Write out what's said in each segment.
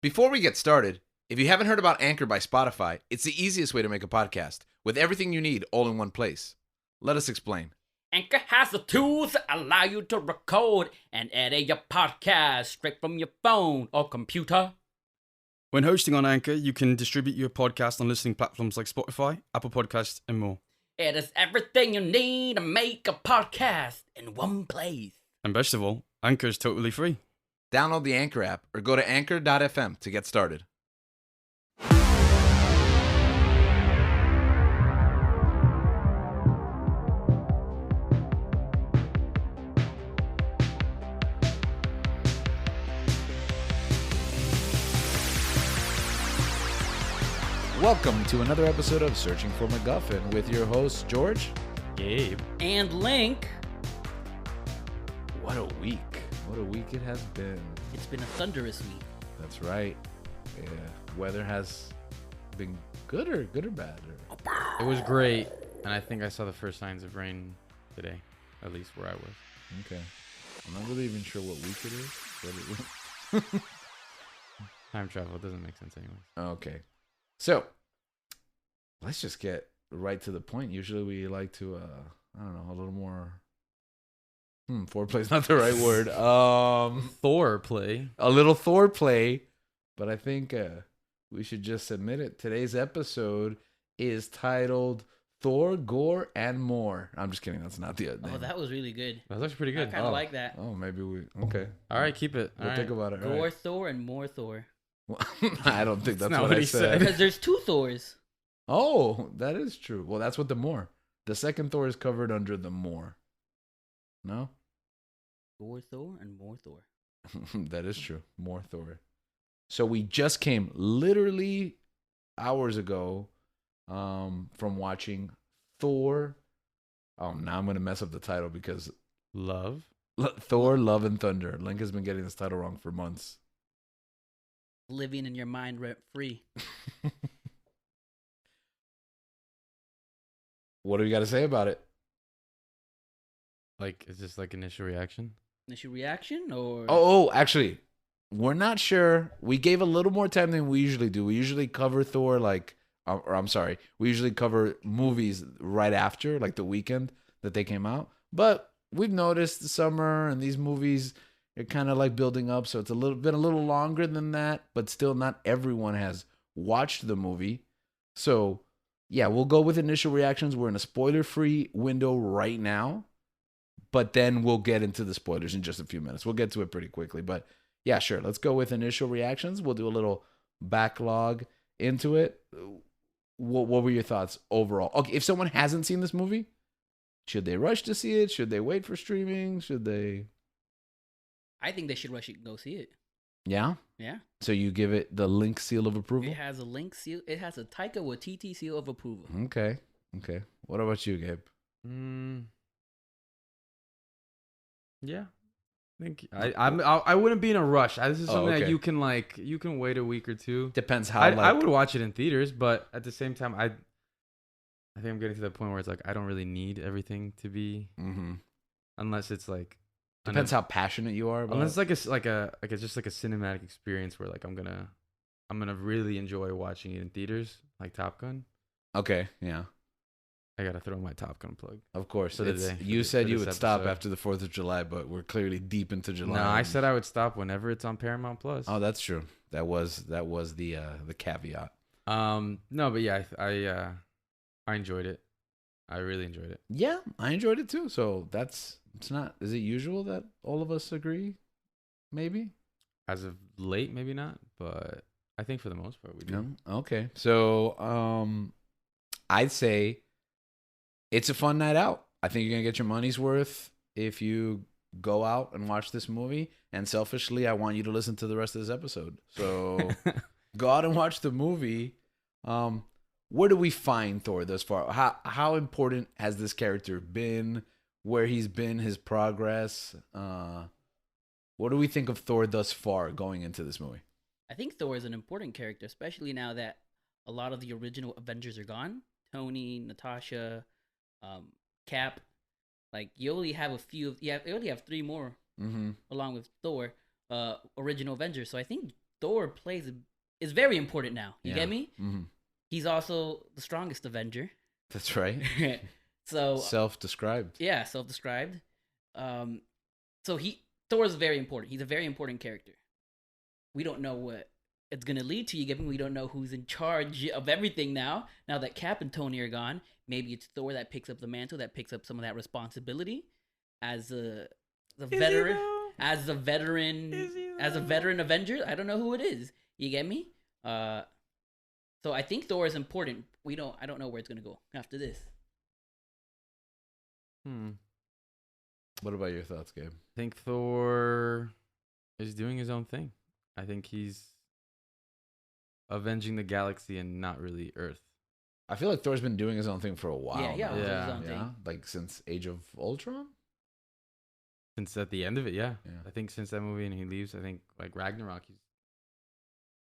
Before we get started, if you haven't heard about Anchor by Spotify, it's the easiest way to make a podcast with everything you need all in one place. Let us explain. Anchor has the tools that allow you to record and edit your podcast straight from your phone or computer. When hosting on Anchor, you can distribute your podcast on listening platforms like Spotify, Apple Podcasts, and more. It is everything you need to make a podcast in one place. And best of all, Anchor is totally free. Download the Anchor app or go to anchor.fm to get started. Welcome to another episode of Searching for Mcguffin with your hosts, George, Gabe, And Link. What a week. What a week it has been. It's been a thunderous week. That's right. Yeah. Weather has been good or bad? It was great, and I think I saw the first signs of rain today, at least where I was. Okay. I'm not really even sure what week it is. But Time travel, it doesn't make sense anyway. okay. So, let's just get right to the point. Usually we like to, I don't know, a little more... foreplay's not the right word. Thor play. A little Thor play, but I think we should just admit it. Today's episode is titled Thor, Gorr, and More. I'm just kidding. That's not the name. Oh, that was really good. That was actually pretty good. I kind of like that. Oh, maybe we... Okay. All right, keep it. We'll think about it. All Gorr right. Thor and more Thor. Well, I don't think that's not what what I he said. Because there's two Thors. Oh, that is true. Well, that's what the More. The second Thor is covered under the More. No? Gorr Thor and more Thor. That is true. More Thor. So we just came literally hours ago from watching Thor. Oh, now I'm going to mess up the title because Love. Thor, Love, and Thunder. Link has been getting this title wrong for months. Living in your mind rent free. What do you got to say about it? Like, is this like initial reaction? Initial reaction or? Oh, actually, we're not sure. We gave a little more time than we usually do. We usually cover Thor we usually cover movies right after, like the weekend that they came out. But we've noticed the summer and these movies are kind of like building up, so it's been a little longer than that. But still, not everyone has watched the movie. So yeah, we'll go with initial reactions. We're in a spoiler-free window right now. But then we'll get into the spoilers in just a few minutes. We'll get to it pretty quickly. But yeah, sure. Let's go with initial reactions. We'll do a little backlog into it. What were your thoughts overall? Okay, if someone hasn't seen this movie, should they rush to see it? Should they wait for streaming? Should they? I think they should rush it and go see it. Yeah? Yeah. So you give it the Link seal of approval? It has a Link seal. It has a Taika Waititi seal of approval. Okay. What about you, Gabe? Yeah. I think I wouldn't be in a rush. This is something okay. that you can wait a week or two. Depends how I would watch it in theaters, but at the same time, I think I'm getting to that point where it's like I don't really need everything to be, unless it's like Depends how passionate you are about unless it. it's like a cinematic experience where like I'm gonna really enjoy watching it in theaters, like Top Gun. Okay, yeah. I gotta throw my Top Gun plug. Of course. For the day, You for said you this would stop episode. after the 4th of July, but we're clearly deep into July. No, I said I would stop whenever it's on Paramount Plus. Oh, that's true. That was the caveat. No, but yeah, I enjoyed it. I really enjoyed it. Yeah, I enjoyed it too. So is it usual that all of us agree? Maybe? As of late, maybe not, but I think for the most part we do. No? Okay. So, I'd say it's a fun night out. I think you're going to get your money's worth if you go out and watch this movie. And selfishly, I want you to listen to the rest of this episode. So go out and watch the movie. Where do we find Thor thus far? How important has this character been? Where he's been, his progress? What do we think of Thor thus far going into this movie? I think Thor is an important character, especially now that a lot of the original Avengers are gone. Tony, Natasha, Cap. Like, you only have you only have three more along with Thor, original Avengers. So I think Thor is very important now. You Yeah. get me? Mhm. He's also the strongest Avenger. That's right. So Self-described. yeah, self-described. So Thor is very important. He's a very important character. We don't know what it's gonna lead to. You get me? We don't know who's in charge of everything now. Now that Cap and Tony are gone, maybe it's Thor that picks up the mantle, that picks up some of that responsibility as the veteran, as a veteran Avenger. I don't know who it is. You get me? So I think Thor is important. I don't know where it's gonna go after this. What about your thoughts, Gabe? I think Thor is doing his own thing. I think he's avenging the galaxy and not really Earth. I feel like Thor's been doing his own thing for a while. Yeah, now. doing his Yeah. own thing. Like since Age of Ultron. Since at the end of it, yeah. Yeah. I think since that movie and he leaves, I think like Ragnarok, he's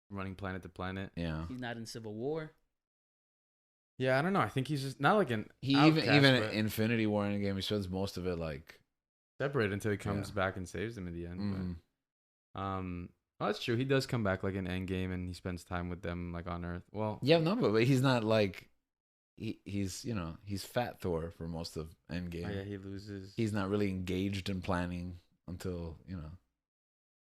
running planet to planet. Yeah. He's not in Civil War. Yeah, I don't know. I think he's just not like an He outcast, even but Infinity War in the game, he spends most of it like. separated until he comes Yeah. back and saves them in the end. Mhm. But, well, that's true. He does come back like in Endgame and he spends time with them like on Earth. Well, Yeah, no, but he's not like. He's he's Fat Thor for most of Endgame. oh, yeah, he loses. He's not really engaged in planning until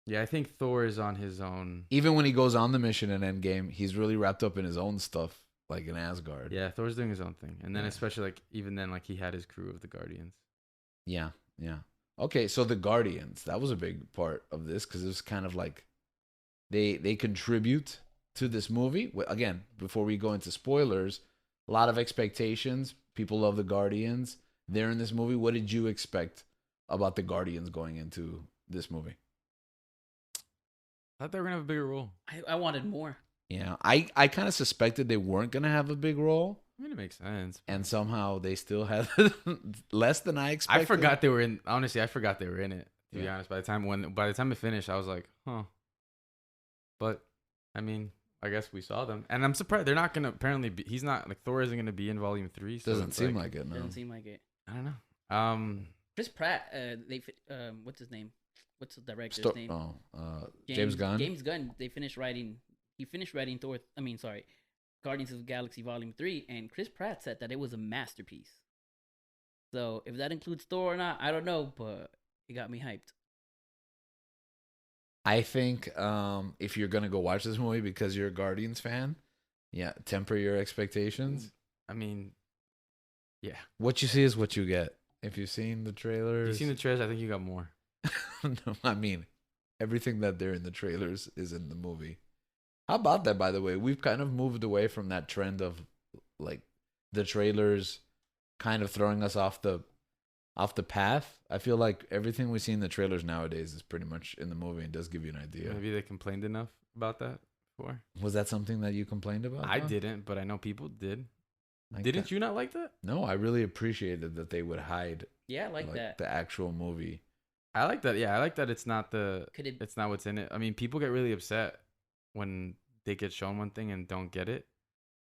Yeah, I think Thor is on his own. even when he goes on the mission in Endgame, he's really wrapped up in his own stuff, like in Asgard. Yeah, Thor's doing his own thing. And then Yeah. especially like even then like he had his crew of the Guardians. Yeah, yeah. Okay, so the Guardians, that was a big part of this because it was kind of like they contribute to this movie. Again, before we go into spoilers, a lot of expectations. People love the Guardians. They're in this movie. What did you expect about the Guardians going into this movie? I thought they were gonna have a bigger role. I wanted more. Yeah, I kind of suspected they weren't going to have a big role, I mean, it makes sense. and somehow they still had less than I expected. I forgot they were in. Honestly, I forgot they were in it. To be Yeah. honest, by the time it finished, I was like, huh. But I mean, I guess we saw them, and I'm surprised they're not gonna. Apparently, he's not like Thor isn't gonna be in Volume 3. So Doesn't it's seem like it, no. Doesn't seem like it. I don't know. Chris Pratt. What's his name? What's the director's name? James Gunn. James Gunn. He finished writing Thor. Guardians of the Galaxy Volume 3, and Chris Pratt said that it was a masterpiece. So if that includes Thor or not, I don't know, but it got me hyped. I think if you're gonna go watch this movie because you're a Guardians fan, yeah, temper your expectations. I mean, yeah. What you see is what you get. If you've seen the trailers, You've seen the trailers. I think you got more. No, I mean, everything that they're in the trailers is in the movie. How about that, by the way? We've kind of moved away from that trend of like the trailers kind of throwing us off the path. I feel like everything we see in the trailers nowadays is pretty much in the movie and does give you an idea. Maybe they complained enough about that before. Was that something that you complained about? I though? didn't, but I know people did. Like Didn't that? you not like that? No, I really appreciated that they would hide Yeah, I like that. the actual movie. I like that. Yeah, I like that. It's not Could it? it's not what's in it. I mean, people get really upset when they get shown one thing and don't get it.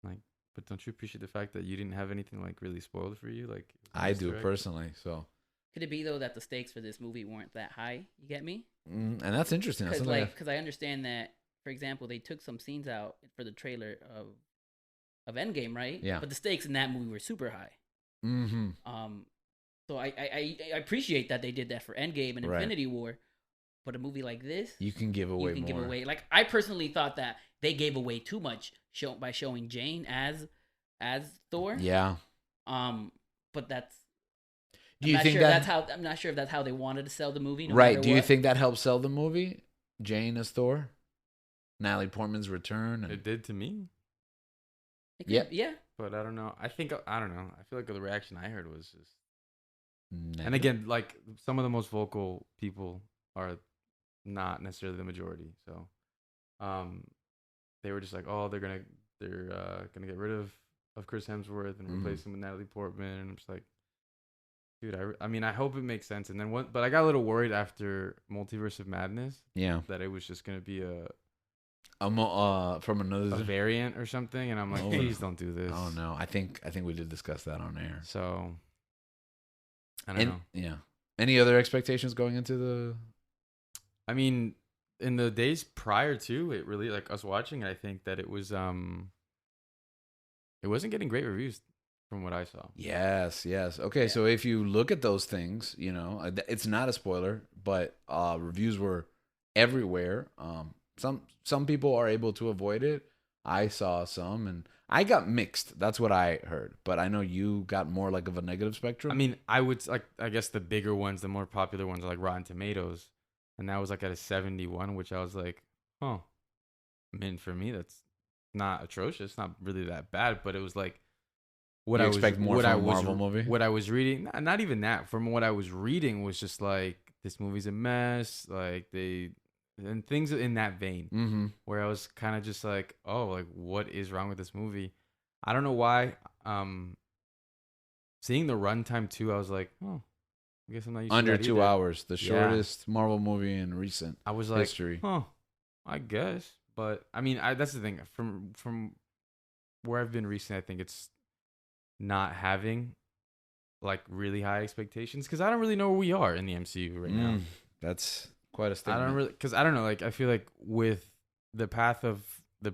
Like, but don't you appreciate the fact that you didn't have anything like really spoiled for you? Like, I do Easter egg? personally. So, Could it be though that the stakes for this movie weren't that high? You get me? and that's interesting. That's something Because I understand that, for example, they took some scenes out for the trailer of Endgame, right? Yeah. But the stakes in that movie were super high. mm-hmm. So I appreciate that they did that for Endgame and Right. Infinity War, but a movie like this, You can give away you can more. give away. Like I personally thought that they gave away too much by showing Jane as Thor. Yeah. But that's. Do you I'm not think sure that? that's how? I'm not sure if that's how they wanted to sell the movie. No Right. matter Do you what. think that helped sell the movie? Jane as Thor, Natalie Portman's return. And, It did to me, It could- Yeah. Yeah. but I don't know. I don't know. I feel like the reaction I heard was just. And negative. again, like some of the most vocal people are not necessarily the majority. So, they were just like, oh, they're gonna get rid of Chris Hemsworth and replace him with Natalie Portman, and I'm just like, dude, I mean, I hope it makes sense. And then but I got a little worried after Multiverse of Madness Yeah. that it was just gonna be From a another. variant or something, and I'm like, Oh. please don't do this. Oh no, I think we did discuss that on air. So, I don't know. Yeah. Any other expectations going into the? I mean, in the days prior to it, really like us watching it, I think that it wasn't getting great reviews from what I saw. Yes, yes. Okay, Yeah. so if you look at those things, it's not a spoiler, but reviews were everywhere. Some people are able to avoid it. I saw some, and I got mixed. That's what I heard, but I know you got more like of a negative spectrum. I mean, I guess the bigger ones, the more popular ones are like Rotten Tomatoes, and that was like at a 71, which I was like, huh. I mean, for me, that's not atrocious, not really that bad, but it was like what you I was expect more what from I a was Marvel movie. what I was reading. Not even that. From what I was reading was just like this movie's a mess. Like and things in that vein, Mm-hmm. where I was kind of just like, oh, like what is wrong with this movie? I don't know why. Seeing the runtime too, I was like, oh, I guess I'm not used to Under that 2 either. hours, the Yeah. shortest Marvel movie in recent I was like, history. huh, I guess. But I mean, that's the thing. From where I've been recently, I think it's not having like really high expectations because I don't really know where we are in the MCU right now. That's quite a I statement. don't really because I don't know. Like I feel like with the path of the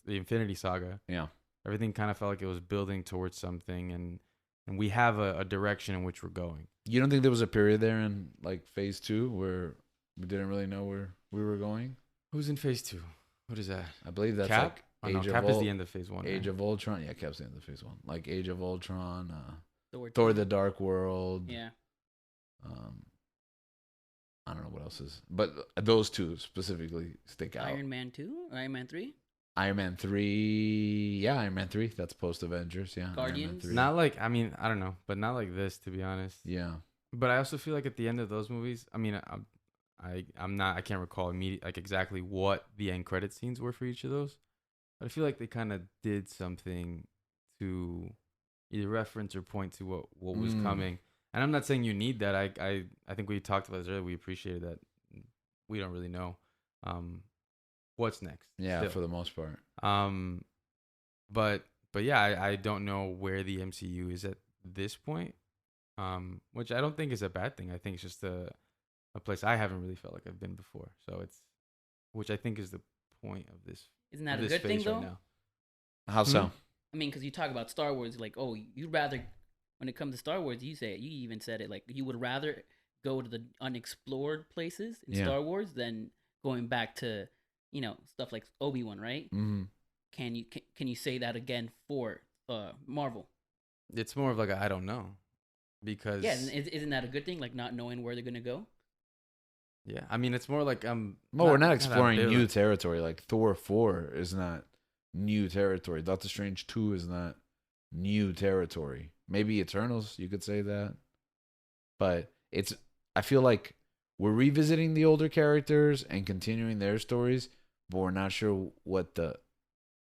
Infinity Saga, Yeah. everything kind of felt like it was building towards something, and we have a direction in which we're going. You don't think there was a period there in like phase 2 where we didn't really know where we were going? Who's in phase 2? What is that? I believe that's Cap? like Age of Cap is the end of phase 1. Age of Ultron. Yeah, Cap's the end of phase 1. Like Age of Ultron, Thor Thor: 2. The Dark World. Yeah. I don't know what else is, but those two specifically stick out. Iron Man 2? Iron Man 3? Iron Man 3. Yeah, Iron Man 3. That's post Avengers. Yeah. Iron Man Guardians? 3. Not like, I mean, I don't know, but not like this, to be honest. Yeah. But I also feel like at the end of those movies, I mean, I can't recall like exactly what the end credit scenes were for each of those. But I feel like they kind of did something to either reference or point to what was coming. And I'm not saying you need that. I think we talked about this earlier. We appreciated that. We don't really know what's next. Yeah, still. for the most part. But yeah, I don't know where the MCU is at this point. Which I don't think is a bad thing. I think it's just a place I haven't really felt like I've been before. So which I think is the point of this. Isn't that of a this good thing, phase right though? now. How so? I mean, because you talk about Star Wars, like, oh, you'd rather, when it comes to Star Wars, you even said it, like, you would rather go to the unexplored places in Star Wars than going back to, stuff like Obi-Wan, right? Mm-hmm. Can you say that again for Marvel? It's more of like I don't know, because isn't that a good thing? Like not knowing where they're gonna go. Yeah, I mean, it's more like we're not exploring new territory. Like Thor 4 is not new territory. Doctor Strange 2 is not new territory. Maybe Eternals, you could say that. But I feel like we're revisiting the older characters and continuing their stories, but we're not sure what the,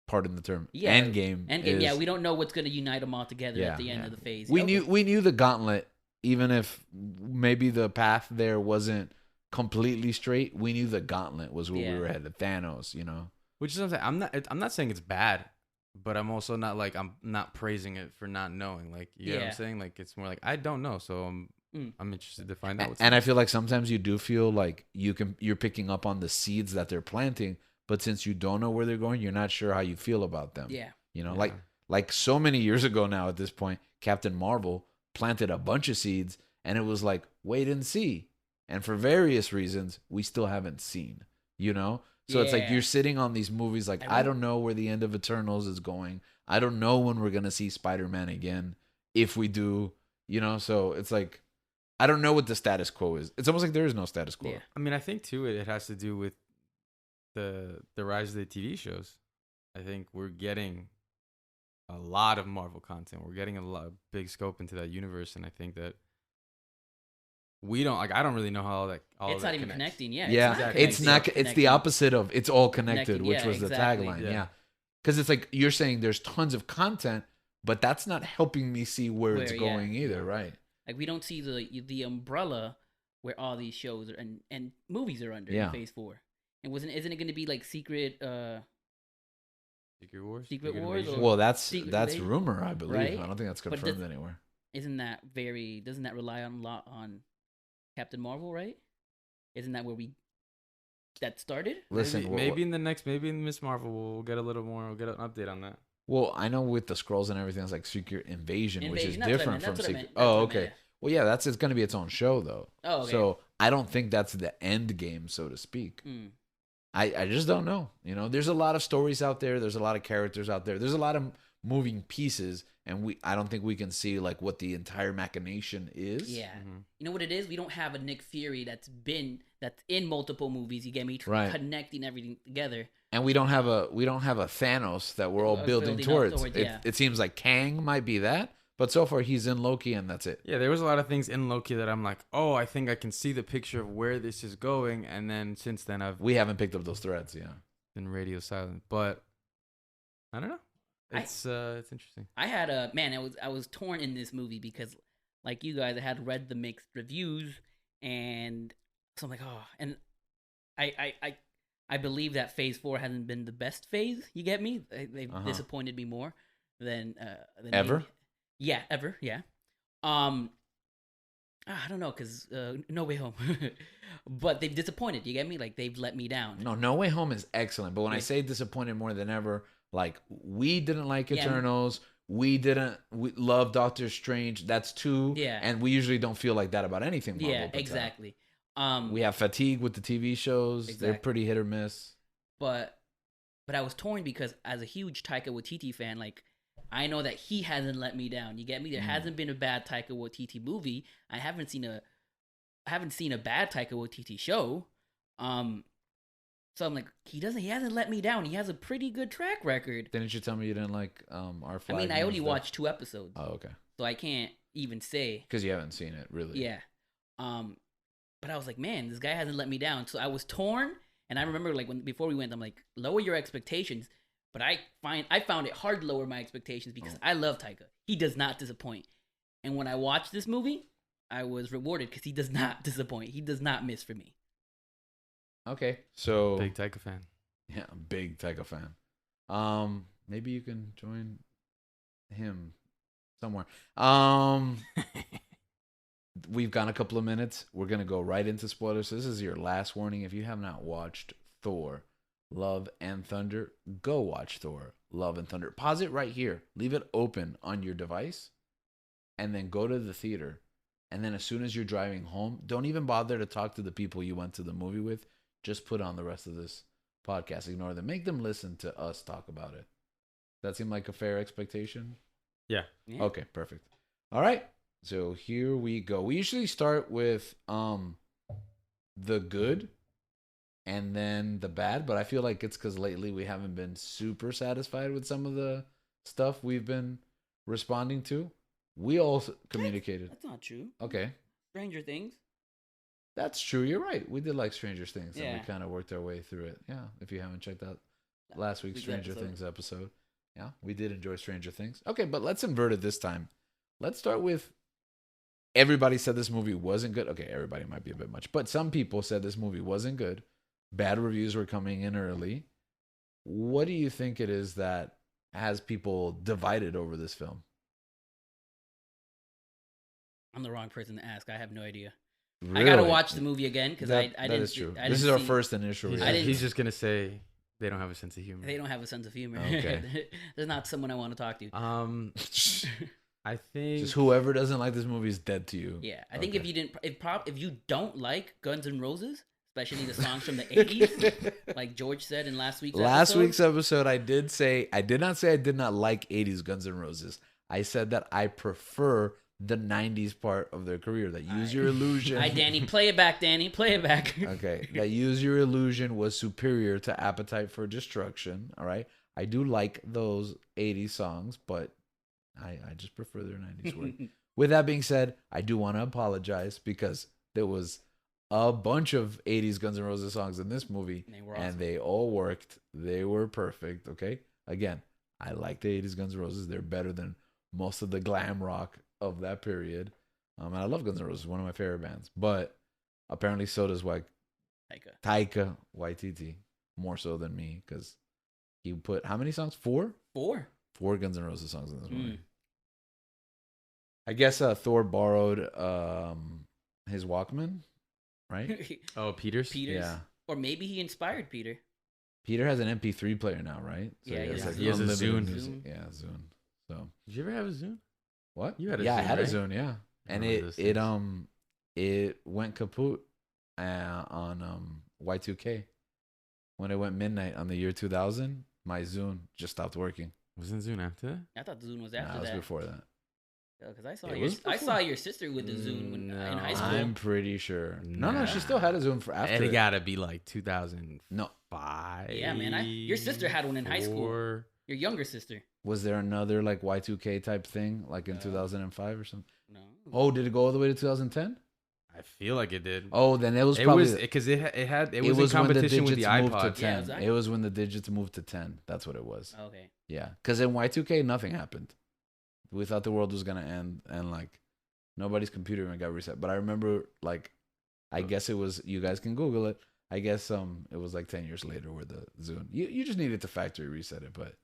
pardon the term, Endgame is. Yeah, we don't know what's going to unite them all together at the end of the phase. We knew the gauntlet, even if maybe the path there wasn't completely straight. We knew the gauntlet was where we were headed. Thanos, Which is what I'm saying. I'm not saying it's bad, but I'm also not like I'm not praising it for not knowing. Like you know what I'm saying? Like it's more like I don't know, so I'm interested to find out. And I feel like sometimes you do feel like you're picking up on the seeds that they're planting, but since you don't know where they're going, you're not sure how you feel about them. Yeah. Like so many years ago now at this point, Captain Marvel planted a bunch of seeds, and it was like wait and see. And for various reasons, we still haven't seen, So it's like you're sitting on these movies like, I don't know where the end of Eternals is going. I don't know when we're going to see Spider-Man again. If we do, so it's like, I don't know what the status quo is. It's almost like there is no status quo. Yeah. I mean, I think too, it has to do with the rise of the TV shows. I think we're getting a lot of Marvel content. We're getting a big scope into that universe. And I think that we don't I don't really know how it's not even connecting. Yeah. It's not. It's the opposite of it's all connected, which was the exactly. tagline. Yeah. Because it's like you're saying there's tons of content, but that's not helping me see where it's going either, right? Like we don't see the umbrella where all these shows are and movies are under in phase 4. And isn't it going to be like Secret Wars? Secret Wars? Well, that's rumor, I believe. Right? I don't think that's confirmed anywhere. Doesn't that rely on a lot on Captain Marvel, right? Isn't that where we that started. Listen, maybe in Miss Marvel we'll get a little more. We'll get an update on that. well, I know with the scrolls and everything, it's like Secret Invasion, which is Invasion, that's what I different meant, from that's what I Secret. meant, that's Oh, what I meant, okay. Well, yeah, it's going to be its own show though. Oh, okay. So I don't think that's the end game, so to speak. Mm. I just don't know. There's a lot of stories out there. There's a lot of characters out there. There's a lot of moving pieces, and I don't think we can see like what the entire machination is. Yeah. You know what it is? We don't have a Nick Fury that's in multiple movies. You get me? Right. Connecting everything together. And we don't have a Thanos that we're all building towards. Yeah. It seems like Kang might be that, but so far he's in Loki, and that's it. Yeah, there was a lot of things in Loki that I'm like, oh, I think I can see the picture of where this is going, and then since then we haven't picked up those threads. Yeah, been radio silent, but I don't know. It's interesting. I had I was torn in this movie because, like you guys, I had read the mixed reviews, and so I'm like, oh, and I believe that Phase 4 hasn't been the best phase. You get me? They've disappointed me more than ever. Yeah, ever. Yeah. I don't know, cause No Way Home, but they've disappointed. You get me? Like they've let me down. No Way Home is excellent, but when I say disappointed more than ever, like we didn't like Eternals. We love Doctor Strange. That's two. Yeah. And we usually don't feel like that about anything Marvel puts out. Exactly. We have fatigue with the TV shows. Exactly. They're pretty hit or miss. But I was torn because as a huge Taika Waititi fan, like I know that he hasn't let me down. You get me? There hasn't been a bad Taika Waititi movie. I haven't seen a bad Taika Waititi show. So I'm like, he hasn't let me down. He has a pretty good track record. Didn't you tell me you didn't like Our Flag? I mean, I only watched 2 episodes. Oh, okay. So I can't even say. Because you haven't seen it, really. Yeah. But I was like, man, this guy hasn't let me down. So I was torn, and I remember like before we went, I'm like, lower your expectations. But I found it hard to lower my expectations because I love Taika. He does not disappoint. And when I watched this movie, I was rewarded because he does not disappoint. He does not miss for me. Okay, so big Taika fan. Yeah, big Taika fan. Maybe you can join him somewhere. We've got a couple of minutes. We're gonna go right into spoilers. This is your last warning. If you have not watched Thor, Love and Thunder, go watch Thor, Love and Thunder. Pause it right here. Leave it open on your device, and then go to the theater. And then as soon as you're driving home, don't even bother to talk to the people you went to the movie with. Just put on the rest of this podcast. Ignore them. Make them listen to us talk about it. That seem like a fair expectation? Yeah. Okay, perfect. All right. So here we go. We usually start with the good and then the bad, but I feel like it's because lately we haven't been super satisfied with some of the stuff we've been responding to. We all communicated. That's not true. Okay. Stranger Things. That's true. You're right. We did like Stranger Things, and we Yeah. kind of worked our way through it. Yeah. If you haven't checked out last week's Stranger Things episode, yeah, we did enjoy Stranger Things. Okay, but let's invert it this time. Let's start with everybody said this movie wasn't good. Okay, everybody might be a bit much, but some people said this movie wasn't good. Bad reviews were coming in early. What do you think it is that has people divided over this film? I'm the wrong person to ask. I have no idea. Really? I gotta watch the movie again because I didn't. That is true. I This didn't is our see- first initial He's, reaction. he's just gonna say they don't have a sense of humor. They don't have a sense of humor. Okay. There's not someone I want to talk to. I think Just whoever doesn't like this movie is dead to you. Yeah, I think Okay. if you don't like Guns N' Roses, especially the songs from the '80s, like George said in last week's episode, I did not say I did not like '80s Guns N' Roses. I said that I prefer the '90s part of their career. That Use Your Illusion. All right, Danny, play it back. Danny, play it back. Okay, that Use Your Illusion was superior to Appetite for Destruction. All right, I do like those '80s songs, but I just prefer their '90s work. With that being said, I do want to apologize because there was a bunch of '80s Guns N' Roses songs in this movie, and they all worked. They were perfect. Okay, again, I like the '80s Guns N' Roses. They're better than most of the glam rock of that period. And I love Guns N' Roses, one of my favorite bands. But apparently so does Taika Waititi, more so than me, because he put how many songs? 4? 4 Guns N' Roses songs in this movie. I guess Thor borrowed his Walkman, right? Oh, Peters? Peters. Yeah. Or maybe he inspired Peter. Peter has an MP3 player now, right? So Yeah, he has a unlimited Zune. music. Zune. Yeah, Zune. So Did you ever have a Zune? what? You had a yeah, I Zune, had right? a Zune. Yeah, I and remember those things. it went kaput on Y2K when it went midnight on the year 2000. My Zune just stopped working. Wasn't Zune after that? I thought Zune was Nah, after it was that. before that. Because I saw It your was I before. saw your sister with the Zune in high No. school. I'm pretty sure. No, Nah. she still had a Zune for after. It gotta be like 2005. No, Yeah, man, your sister had one in high school. 4. Your younger sister. was there another like Y2K type thing like in No. 2005 or something? No. Oh, did it go all the way to 2010? I feel like it did. Oh, then it was It probably was because it was was in when the competition with the digits moved to iPod. 10. Yeah, exactly. It was when the digits moved to 10. That's what it was. Okay. Yeah, because in Y2K nothing happened. We thought the world was gonna end, and like nobody's computer even got reset. But I remember like, I guess it was. You guys can Google it. I guess it was like 10 years later where the Zune. You just needed to factory reset it, but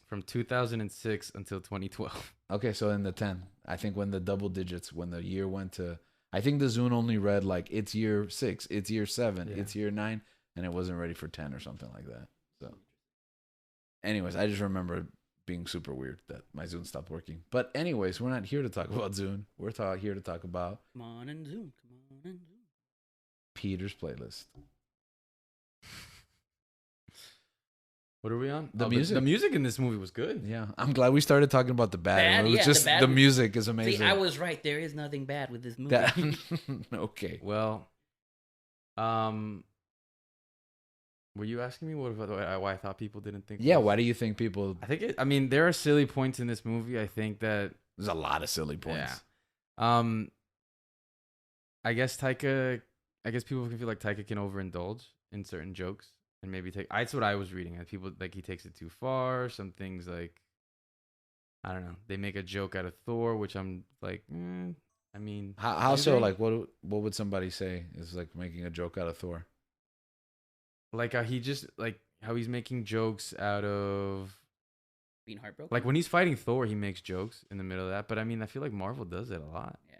From 2006 until 2012. okay. So in the 10, I think when the double digits, when the year went to, I think the Zune only read like it's year 6, it's year 7, Yeah. it's year 9, and it wasn't ready for 10 or something like that. So, anyways, I just remember being super weird that my Zune stopped working. But anyways, we're not here to talk about Zune. We're here to talk about Come on and Zune. Come on and Zune. Peter's playlist. What are we on? The music. The music in this movie was good. Yeah, I'm glad we started talking about the bad. Bad? It was Yeah, just the bad- the music is amazing. See, I was right. There is nothing bad with this movie. That, okay. Well, were you asking me why I thought people didn't think? Yeah, this? why do you think people? I mean, there are silly points in this movie. I think that There's a lot of silly points. Yeah. I guess people can feel like Taika can overindulge in certain jokes and maybe that's what I was reading. And people like he takes it too far. Some things like, I don't know. They make a joke out of Thor, which I'm like, I mean, How do so? they? Like, what would somebody say is like making a joke out of Thor? Like he just like how he's making jokes out of Being heartbroken. like when he's fighting Thor, he makes jokes in the middle of that. But I mean, I feel like Marvel does it a lot. Yeah.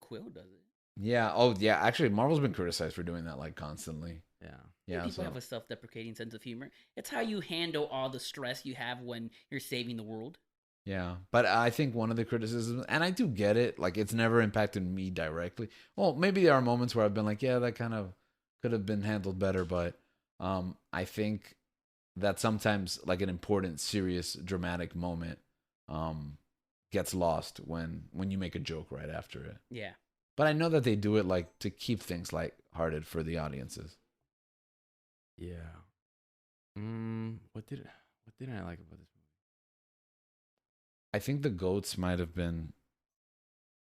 Quill does it. Yeah. Oh, yeah. Actually, Marvel's been criticized for doing that like constantly. Yeah. Yeah. People So have a self-deprecating sense of humor. It's how you handle all the stress you have when you're saving the world. yeah, but I think one of the criticisms, and I do get it, like it's never impacted me directly. Well, maybe there are moments where I've been like, yeah, that kind of could have been handled better, but I think that sometimes like an important, serious, dramatic moment gets lost when you make a joke right after it. Yeah. But I know that they do it like to keep things lighthearted for the audiences. Yeah. What didn't I like about this movie? I think the goats might have been.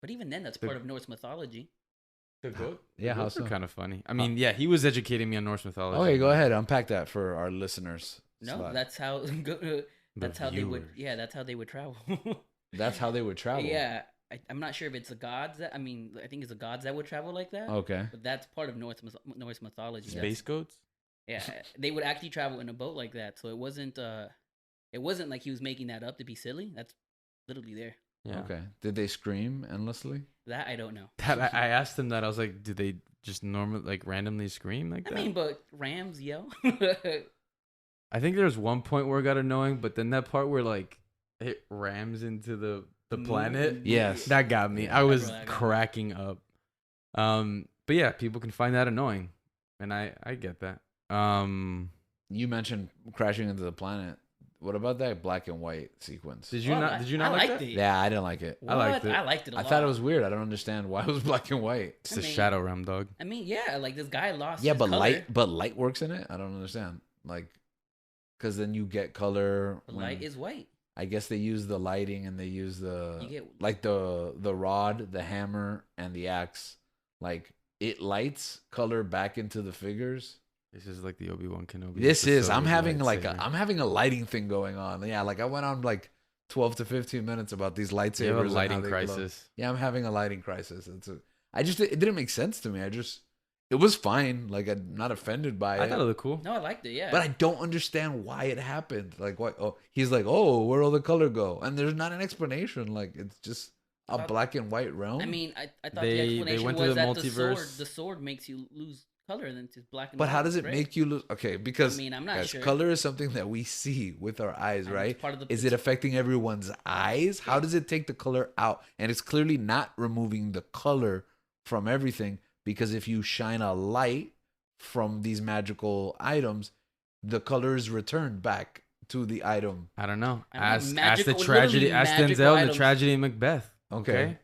But even then, that's The- part of Norse mythology. The goat? Yeah, how Those are so? kind of funny. I mean, yeah, he was educating me on Norse mythology. Okay, go ahead, unpack that for our listeners. No, Slack. that's how. The That's how they would. viewers. Yeah, that's how they would travel. That's how they would travel. Yeah, I'm not sure if it's the gods that. I mean, I think it's the gods that would travel like that. Okay. But that's part of Norse mythology. Space goats? Yeah, they would actually travel in a boat like that. So it wasn't like he was making that up to be silly. That's literally there. Yeah. Okay. Did they scream endlessly? That I don't know. That I asked him that. I was like, do they just normally like randomly scream like I that? mean, but rams yell. I think there's one point where it got annoying, but then that part where like it rams into the planet, Yes. that got me. Yeah. I was That got me. cracking up. But yeah, people can find that annoying, and I get that. You mentioned crashing into the planet. What about that black and white sequence? Did you not I like liked that? it. Yeah, I didn't like it. I liked What? it. I liked it a I lot. thought it was weird. I don't understand why it was black and white. It's I the mean- shadow realm, dog. I mean, yeah, like this guy lost. Yeah, his but color. light works in it. I don't understand. Like, because then you get color. The when- light is white. I guess they use the lighting and they use the You get- like the rod, the hammer, and the axe. Like it lights color back into the figures. This is like the Obi-Wan Kenobi. This is. I'm episode having with like lightsaber. I'm having a lighting thing going on. Yeah, like I went on like 12 to 15 minutes about these lightsabers. You have a and how lighting they glow. crisis. Yeah, I'm having a lighting crisis. It didn't make sense to me. It was fine. Like I'm not offended by it. I thought it looked cool. No, I liked it. Yeah, But I don't understand why it happened. Like, what? Oh, he's like, oh, where'd all the color go? And there's not an explanation. Like, it's just a black and white realm. I mean, I thought They the explanation went to was the that multiverse. the sword makes you lose color than just black and But white. how does it gray. make you look? Okay, because I mean, I'm not guys, sure. color is something that we see with our eyes, And it's right? part of the- Is it affecting everyone's eyes? How Yeah. does it take the color out? And it's clearly not removing the color from everything, because if you shine a light from these magical items, the color is returned back to the item. I don't know. I mean, Ask the magical- tragedy. literally Ask magical Denzel in the items. tragedy in Macbeth. Okay.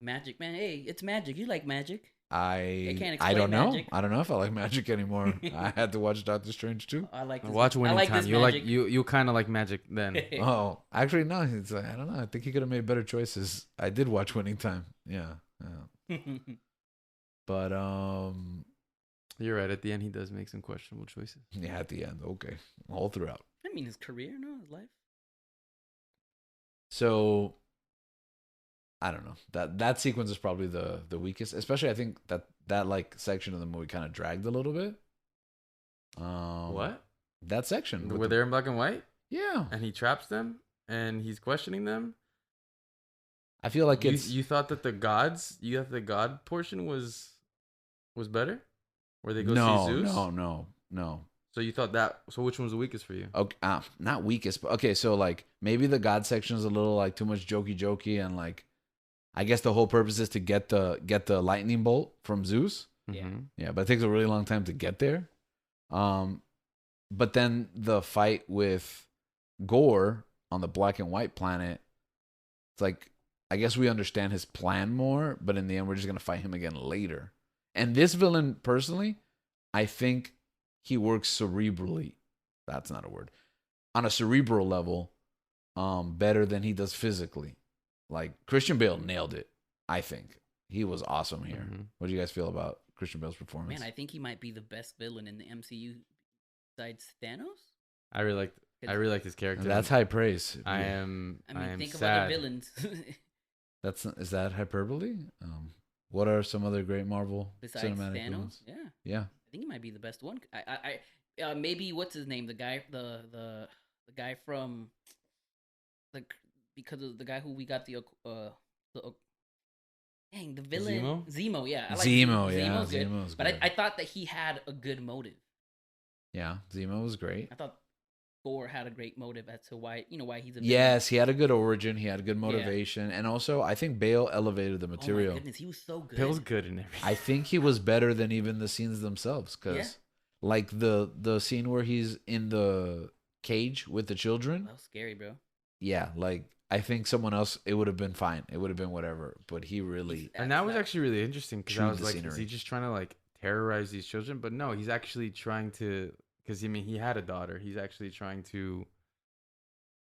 Magic, man. Hey, it's magic. You like magic? I can't I don't explain know. magic. I don't know if I like magic anymore. I had to watch Doctor Strange too. I like this. Watch I Winning like Time. this You like magic. you kind of like magic then. Oh, actually no. It's like, I don't know. I think he could have made better choices. I did watch Winning Time. Yeah. But You're right. At the end, he does make some questionable choices. yeah, at the end, okay, all throughout. I mean, his career, no, his life. So I don't know. That sequence is probably the weakest. Especially, I think that like section of the movie kind of dragged a little bit. What? That section with Were they in black and white? yeah. And he traps them, and he's questioning them. I feel like You, it's you thought that the god portion was better, where they go no, see Zeus. no. So you thought that? So which one was the weakest for you? Okay, not weakest, but okay. So like maybe the God section is a little like too much jokey, and like I guess the whole purpose is to get the lightning bolt from Zeus. Yeah. Mhm. Yeah, but it takes a really long time to get there. But then the fight with Gorr on the black and white planet, it's like I guess we understand his plan more, but in the end we're just gonna fight him again later. And this villain, personally, I think he works cerebrally. That's not a word. On a cerebral level, better than he does physically. Like Christian Bale nailed it. I think he was awesome here. Mhm. What do you guys feel about Christian Bale's performance? Man, I think he might be the best villain in the MCU besides Thanos. I really liked his character. That's high praise. I Yeah. am. I mean, think of sad. other villains Is that hyperbole? What are some other great Marvel besides cinematic Thanos. villains? Yeah, Yeah. I think he might be the best one. Maybe what's his name? The guy, the guy from, like, because of the guy who we got the dang, the villain Zemo. Yeah, I like Zemo, yeah, Zemo's good. Zemo's But good. I thought that he had a good motive. Yeah, Zemo was great. I thought Thor had a great motive as to why he's a villain. Yes, he had a good origin. He had a good motivation, and also I think Bale elevated the Oh my material. goodness, he was so good. Bill's good in everything. I think he was better than even the scenes themselves, because Yeah. like the scene where he's in the cage with the children. That was scary, bro. Yeah, like I think someone else, it would have been fine. It would have been whatever. But he really, And that was actually really interesting because I Chewed was the like, is scenery. he just trying to like terrorize these children? But no, he's actually trying to, because I mean, he had a daughter. He's actually trying to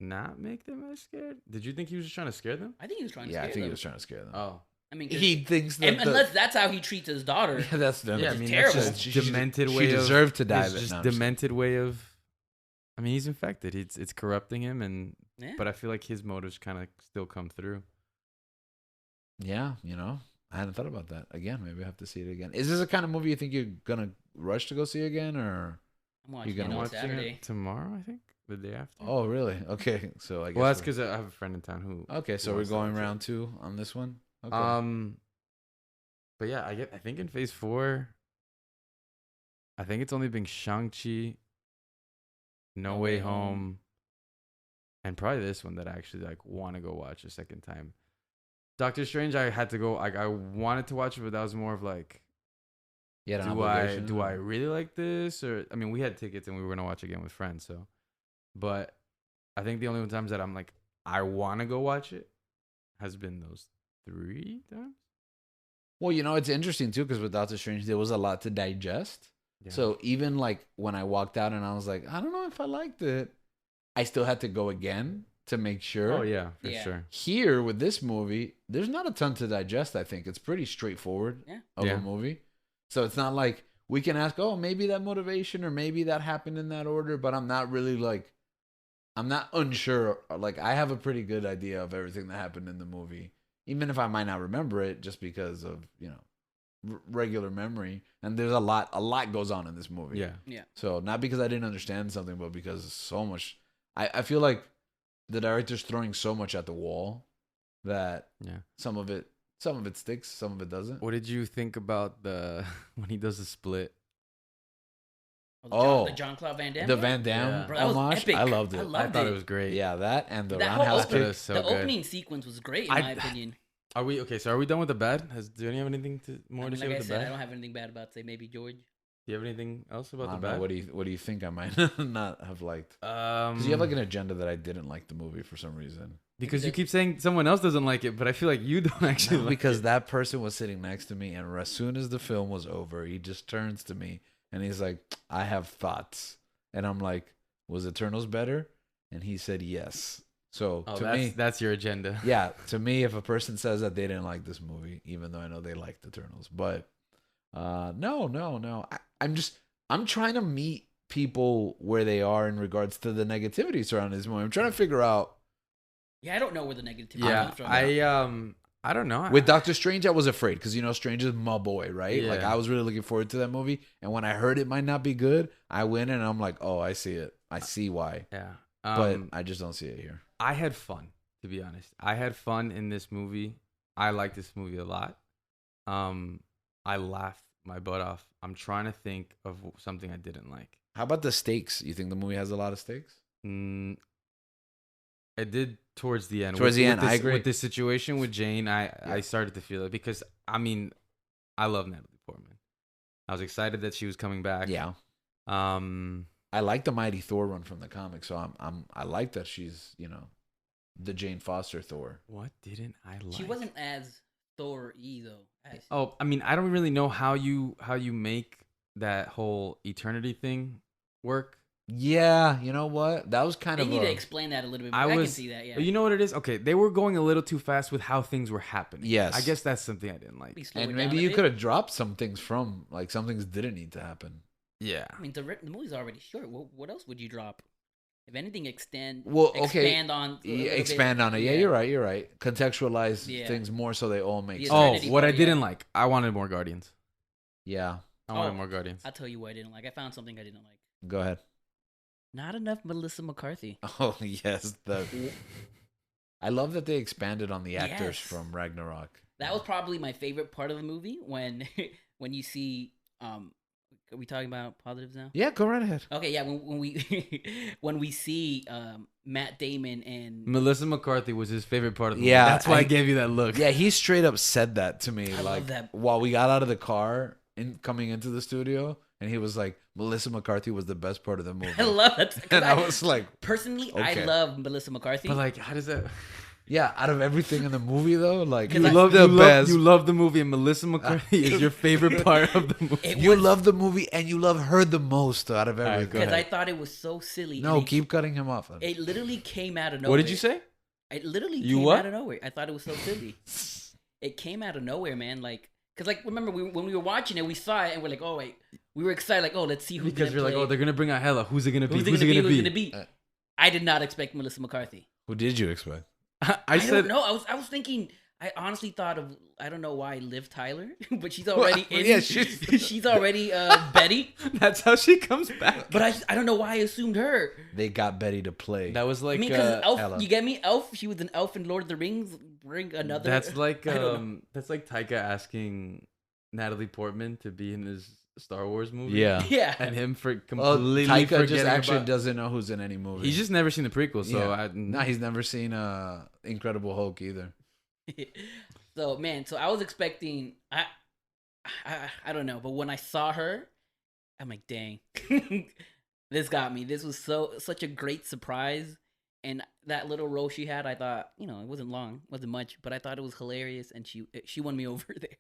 not make them as scared. Did you think he was just trying to scare them? I think he was trying to yeah, I scare think he them. was trying to scare them. Oh, I mean, 'cause- He thinks that unless that's how he treats his daughter. yeah, that's them. yeah. I is mean, terrible. that's just demented way She of. deserved to die. It's but just no, I'm just- demented way of. I mean, he's infected. It's corrupting him, and Yeah. but I feel like his motives kind of still come through. Yeah, I hadn't thought about that. Again, maybe I have to see it again. Is this a kind of movie you think you're gonna rush to go see again, or? I'm watching gonna it on watch Watching Saturday. it tomorrow, I think, the day after. Oh, really? Okay, so I guess. well, that's we're- because I have a friend in town who. Okay, so who we're wants to going watch it. round 2 on this one. Okay. But yeah, I think in phase 4, I think it's only been Shang-Chi, No Way Home, and probably this one that I actually like want to go watch a second time. Doctor Strange, I had to go. Like, I wanted to watch it, but that was more of like, Yeah, do I really like this? Or I mean, we had tickets and we were gonna watch again with friends. So, but I think the only times that I'm like, I want to go watch it, has been those 3 times. Well, it's interesting too, because with Doctor Strange, there was a lot to digest. Yeah. So even like when I walked out and I was like, I don't know if I liked it, I still had to go again to make sure. oh yeah, for Yeah. sure. Here with this movie, there's not a ton to digest. I think it's pretty straightforward Yeah. of Yeah. a movie. So it's not like we can ask, oh, maybe that motivation or maybe that happened in that order, but I'm not really like, I'm not unsure. Like I have a pretty good idea of everything that happened in the movie, even if I might not remember it, just because of regular memory. And there's a lot goes on in this movie. Yeah. So not because I didn't understand something, but because so much. I feel like the director's throwing so much at the wall that Yeah. some of it Some of it sticks, some of it doesn't. What did you think about the when he does the split? The Jean-Claude Van Damme. The one? Van Damme Yeah. Bro, that was homage. epic. I loved it. I thought it was great. Yeah, that and the That whole roundhouse opening, kick. was so the good. opening sequence was great in I- my opinion. Are we okay? So are we done with the bad? Do you have anything more I to mean, say like I with the said, I bad? don't have anything bad about to say. Maybe George. Do you have anything else I about the don't know, bad? what do you think I might not have liked? Because you have like an agenda that I didn't like the movie for some reason. because you keep saying someone else doesn't like it, but I feel like you don't actually. No, like because it. that person was sitting next to me, and as soon as the film was over, he just turns to me and he's like, "I have thoughts," and I'm like, "Was Eternals better?" And he said yes. So to me, that's your agenda. yeah, to me, if a person says that they didn't like this movie, even though I know they liked Eternals, but no, I'm trying to meet people where they are in regards to the negativity surrounding this movie. I'm trying to figure out. Yeah, I don't know where the negativity Yeah, comes from. I don't know. With Doctor Strange, I was afraid because Strange is my boy, right? Yeah. Like I was really looking forward to that movie, and when I heard it might not be good, I went in and I'm like, oh, I see it. I see why, Yeah, but I just don't see it here. I had fun, to be honest. I had fun in this movie. I like this movie a lot. I laughed my butt off. I'm trying to think of something I didn't like. How about the stakes? You think the movie has a lot of stakes? It did towards the end. Towards the end, I agree. With this situation with Jane, I started to feel it because I mean, I love Natalie Portman. I was excited that she was coming back. Yeah. I like the Mighty Thor run from the comics, so I like that she's the Jane Foster Thor. What didn't I like? She wasn't as Thor-y though. Oh, I mean, I don't really know how you make that whole eternity thing work. Yeah, you know what? That was kind They of. need to explain that a little bit more. I can see that. Yeah. You know what it is? Okay, they were going a little too fast with how things were happening. Yes. I guess that's something I didn't like. Maybe slow And it maybe down a you bit. could have dropped some things from some things didn't need to happen. Yeah. I mean, the movie's already short. What else would you drop? If anything, expand. Well, okay. Expand on. a little Expand bit. on it. Yeah, you're right. Contextualize Yeah. things more so they all make The sense. Oh, Eternity what I part, didn't yeah. like. I wanted more Guardians. Yeah. I wanted more Guardians. I'll tell you what I didn't like. I found something I didn't like. Go ahead. Not enough Melissa McCarthy. Oh yes, I love that they expanded on the actors Yes. from Ragnarok. That was probably my favorite part of the movie when when you see are we talking about positives now? Yeah, go right ahead. Okay, yeah, when we when we see Matt Damon and Melissa McCarthy was his favorite part of the movie. Yeah, That's why I gave you that look. Yeah, he straight up said that to me I love like that. while we got out of the car and coming into the studio, and he was like, Melissa McCarthy was the best part of the movie. I love that. 'Cause And I was like, personally, okay. I love Melissa McCarthy. But like, how does that? yeah, out of everything in the movie though, like You you love- love the best. You love the movie, and Melissa McCarthy is your favorite part of the movie. It You was- love the movie and you love her the most out of right, everything. go because I ahead. thought it was so silly. No, and keep cutting him off. It literally came out of nowhere. What did you say? It literally You came what? out of nowhere. I thought it was so silly. It came out of nowhere, man. Like, cause like remember when we were watching it, we saw it and we're like, oh wait, we were excited, like, oh, let's see who's Because gonna you're like, play. oh, they're gonna bring out Hella. Who's it gonna be? Who's it gonna be? I did not expect Melissa McCarthy. Who did you expect? I said don't know. I was thinking. I honestly thought of. I don't know why Liv Tyler, but she's already in. Yeah, she's- she's already Betty. that's how she comes back. But I don't know why I assumed her. They got Betty to play. That was like I mean, because Elf. Ella. You get me? Elf. She was an elf in Lord of the Rings. Bring another. that's like I don't know. that's like Taika asking Natalie Portman to be in his Star Wars movie. Yeah. Yeah. and him for Well, completely Taika forgetting just actually about- doesn't know who's in any movie. He's just never seen the prequel, so Yeah. No, he's never seen Incredible Hulk either. So man, so I was expecting. I don't know, but when I saw her, I'm like, dang, this got me. This was such a great surprise, and that little role she had, I thought, it wasn't long, wasn't much, but I thought it was hilarious, and she won me over there.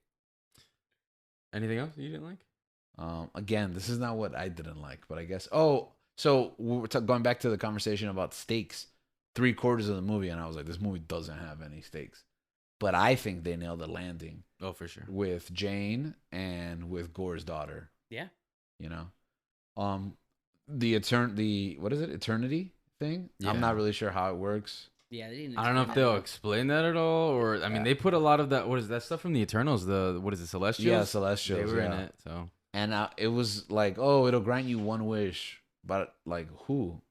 Anything else you didn't like? Again, this is not what I didn't like, but I guess. Oh, so we're going back to the conversation about stakes. 3/4 of the movie, and I was like, this movie doesn't have any stakes. But I think they nailed the landing Oh, for sure. with Jane and with Gorr's daughter. Yeah. The what is it? Eternity thing? Yeah. I'm not really sure how it works. Yeah, they didn't. I don't know if explain they'll that. explain that at all, or I mean, they put a lot of that. What is that stuff from the Eternals? What is it, Celestials? Yeah, Celestials. They were in yeah. it, so And it was like, oh, it'll grant you one wish, but like who?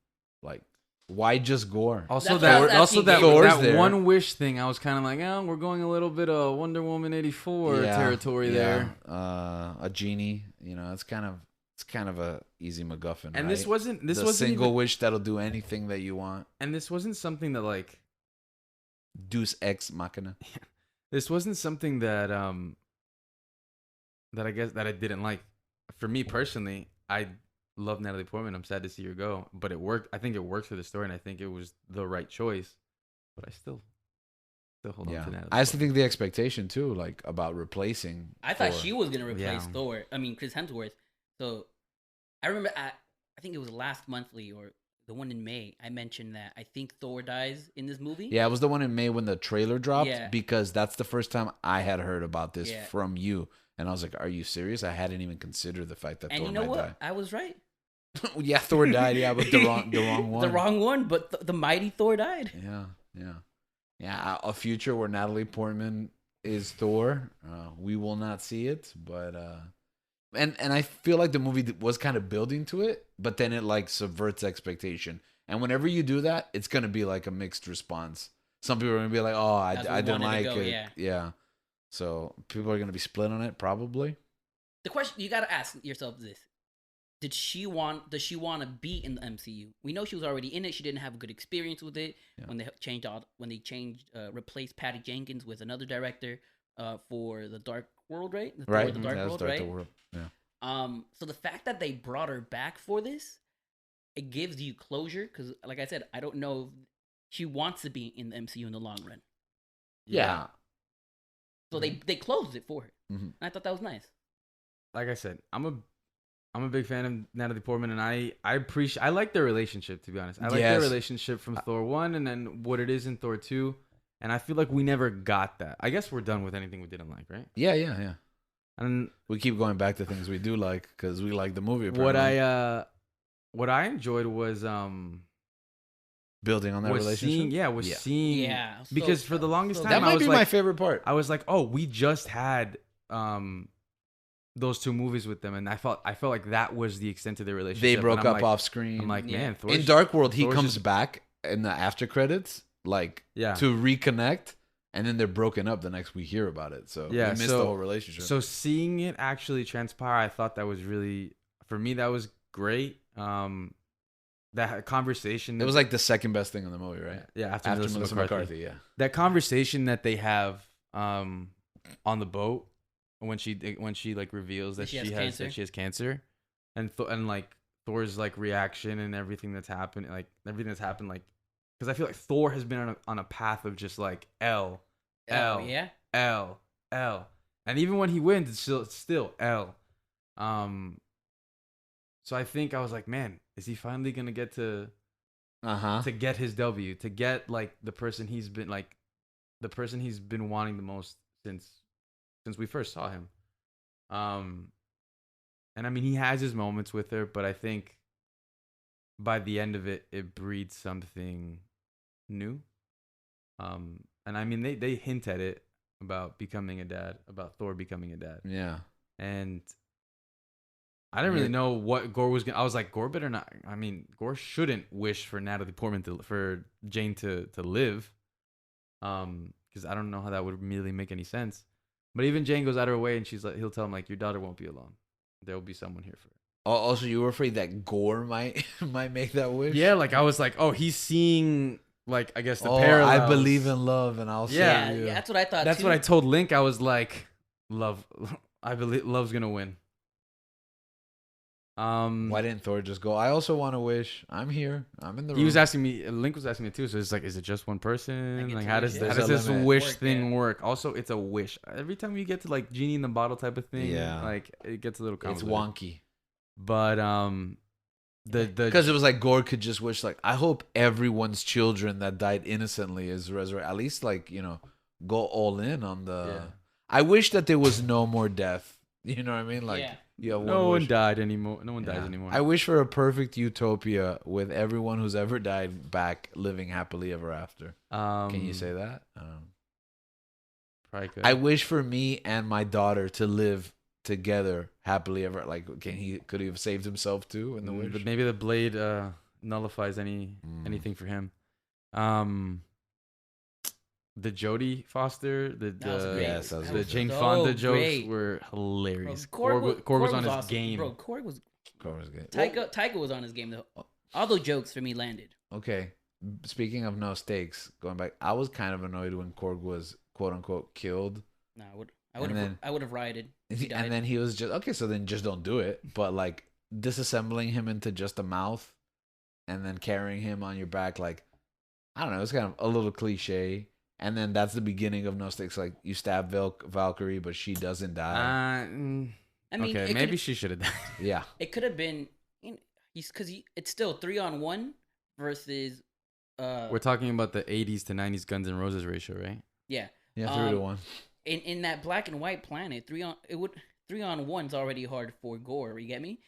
Like Why just Gorr? Also That's what I was that asking Thor's that there. one wish thing, I was kind of like, oh, we're going a little bit of Wonder Woman 84 territory there. A genie, it's kind of a easy McGuffin. And right? this wasn't the single wish that'll do anything that you want. And this wasn't something that like Deus ex machina. this wasn't something that that I guess that I didn't like. For me personally, I love Natalie Portman. I'm sad to see her go, but it worked. I think it worked for the story, and I think it was the right choice. But I still hold on to Natalie. I still think the expectation too, like about replacing. I thought Thor. she was gonna replace Yeah. Thor. I mean, Chris Hemsworth. So I remember, I think it was last monthly or the one in May. I mentioned that I think Thor dies in this movie. Yeah, it was the one in May when the trailer dropped Yeah. because that's the first time I had heard about this Yeah. from you, and I was like, "Are you serious?" I hadn't even considered the fact that And Thor you know might what? I was right. die. Yeah, Thor died. Yeah, but the wrong one. The wrong one, but the mighty Thor died. Yeah. A future where Natalie Portman is Thor. We will not see it, but and I feel like the movie was kind of building to it, but then it like subverts expectation. And whenever you do that, it's gonna be like a mixed response. Some people are gonna be like, "Oh, I That's what we didn't wanted like to go, it." Yeah. So people are gonna be split on it, probably. The question you gotta ask yourself is this: does she want to be in the MCU? We know she was already in it. She didn't have a good experience with it Yeah. replaced Patty Jenkins with another director for the Dark World, right? Right. The Dark That's World, Dark right? World. Yeah. So the fact that they brought her back for this, it gives you closure because, like I said, I don't know if she wants to be in the MCU in the long run. Yeah. So they closed it for her. Mhm. And I thought that was nice. Like I said, I'm a big fan of Natalie Portman, and I like their relationship, to be honest. I like their Yes. relationship from Thor 1 and then what it is in Thor 2. And I feel like we never got that. I guess we're done with anything we didn't like, right? Yeah. And We keep going back to things we do like because we like the movie. what apparently. what I enjoyed was Building on that relationship. seeing Yeah. because for the longest time That I might was be like, my favorite part. I was like, oh, we just had those two movies with them, and I felt like that was the extent of their relationship. They And broke I'm up like, off screen. I'm like, Yeah. man, in Dark World, he Thor's comes just- back in the after credits, like Yeah. to reconnect, and then they're broken up the next we hear about it. So Yeah, we missed so- the whole relationship. So seeing it actually transpire, I thought that was really, for me, that was great. That conversation. it was like the second best thing in the movie, right? yeah, after After Melissa Melissa McCarthy. McCarthy, yeah. That conversation that they have on the boat when she like reveals that That she has cancer, and like Thor's like reaction and everything that's happened, like because I feel like Thor has been on a path of just like L, yeah. L, and even when he wins, it's still L. So I think I was like, man, is he finally gonna get to get his W, to get like the person he's been wanting the most since we first saw him. And I mean, he has his moments with her, but I think by the end of it, it breeds something new. And I mean, they hint at it about becoming a dad, about Thor becoming a dad. Yeah. And I didn't really know what Gorr was gonna. I was like, Gorr better not. I mean, Gorr shouldn't wish for Natalie Portman for Jane to live, because I don't know how that would really make any sense. But even Jane goes out of her way, and she's like, he'll tell him like, your daughter won't be alone. There will be someone here for her. Also, you were afraid that Gorr might make that wish. Yeah, like I was like, oh, he's seeing like I guess the Oh, parallels. I believe in love, and I'll Yeah, save you. that's what I thought. That's too. what I told Link. I was like, love. I believe love's gonna win. Why didn't Thor just go? I also want to wish. I'm here. I'm in the room. He was asking me. Link was asking me too. So it's like, is it just one I person? get Like, to how wish, does yeah. how does There's this a limit. wish Work, thing yeah. work? Also, it's a wish. Every time you get to like genie in the bottle type of thing, Yeah. like it gets a little It's complicated. wonky. But the Because it was like Gorr could just wish, like, I hope everyone's children that died innocently is resurrected. At least, like, go all in on the. Yeah. I wish that there was no more death. You know what I mean? Like, Yeah. you have no one wish. died anymore. No one Yeah. dies anymore. I wish for a perfect utopia with everyone who's ever died back living happily ever after. Can you say that? Probably could. I wish for me and my daughter to live together happily ever. Like, could he have saved himself too in the wish? But maybe the blade nullifies anything for him. The Jodie Foster, That was great. Yes, that was the good. Jane So Fonda jokes great. were hilarious. Korg Korg was on his awesome. game. Bro, Korg was Korg was good. Taika was on his game though. All those jokes for me landed. Okay. Speaking of no stakes, going back, I was kind of annoyed when Korg was quote unquote killed. No, then- I would have rioted. If he died. And then he was just okay, so then just don't do it. But like disassembling him into just a mouth and then carrying him on your back, like I don't know, it's kind of a little cliche. And then that's the beginning of no stakes. Like you stab Valkyrie, but she doesn't die. I mean, Okay, maybe she should have died. Yeah. it could have been. Because it's still 3-on-1 versus. We're talking about the 80s to 90s Guns N' Roses ratio, right? Yeah. Yeah, 3-1. In that black and white planet, 3-on-1's already hard for Gorr. You get me?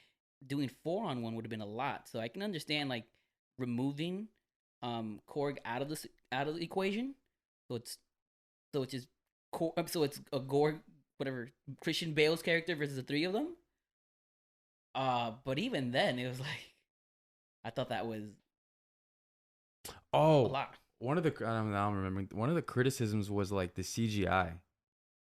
Doing 4-on-1 would have been a lot. So I can understand like removing Korg out of the equation. So it's just so it's a Gorr, whatever, Christian Bale's character versus the three of them. But even then, it was like I thought that was a lot. One of the I'm remembering. One of the criticisms was like the CGI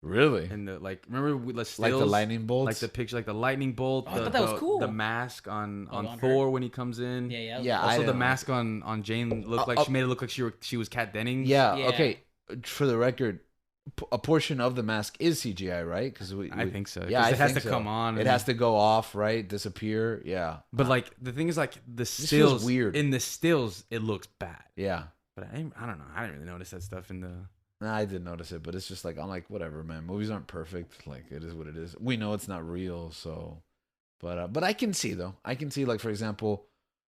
Really? and the remember the stills, Like the lightning bolts? like the picture, like the lightning bolt. Oh, I thought that was cool. The mask on on Thor her? when he comes in. Yeah. Yeah, Also, the didn't mask on Jane looked like she made it look like she was Kat Dennings. Yeah, Yeah. okay. For the record, a portion of the mask is CGI, right? Because I think so. Yeah, 'Cause I it has think to so. come on. It and- has to go off, right? Disappear. Yeah. But like the thing is, like the feels stills weird. in the stills, it looks bad. Yeah. But I don't know. I didn't really notice that stuff in the. Nah, I did notice it, but it's just like I'm like whatever, man. Movies aren't perfect. Like it is what it is. We know it's not real, so. But I can see though. I can see like for example,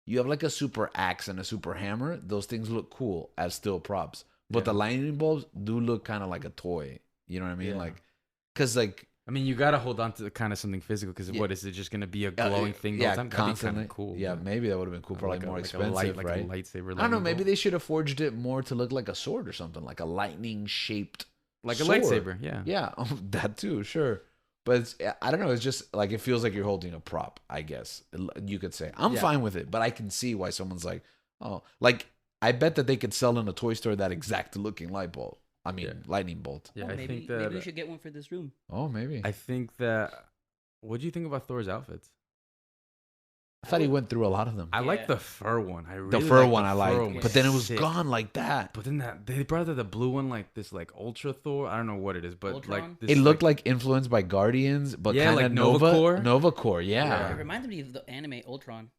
you have like a super axe and a super hammer. Those things look cool as still props. But Yeah. the lightning bolts do look kind of like a toy. You know what I mean? Yeah. Like, cause like I mean, you gotta hold on to kind of something physical because Yeah. what is it just gonna be a glowing thing? the Yeah, whole time? That'd be constantly. kinda cool. Yeah, maybe that would have been cool. Probably more expensive, like right? a lightsaber. I don't know. lightning Maybe bolt. they should have forged it more to look like a sword or something, like a lightning shaped, like a sword. lightsaber. Yeah. Yeah, that too, sure. But it's, I don't know. It's just like it feels like you're holding a prop. I guess you could say I'm Yeah. fine with it, but I can see why someone's like, oh, like I bet that they could sell in a toy store that exact looking light bulb. I mean, Yeah. lightning bolt. Yeah, Oh, I maybe think that. maybe we should get one for this room. Oh, maybe. I think that. What do you think about Thor's outfits? I thought he went through a lot of them. I like Yeah. the fur one. I really The fur like one the I fur liked, one. but then it was Sick. gone like that. But then they brought out the blue one, like this, like Ultra Thor. I don't know what it is, but Ultron? like this, It looked like influenced by Guardians, but Yeah, kind of like Nova Core. Nova Core, yeah. Yeah. It reminded me of the anime Ultron.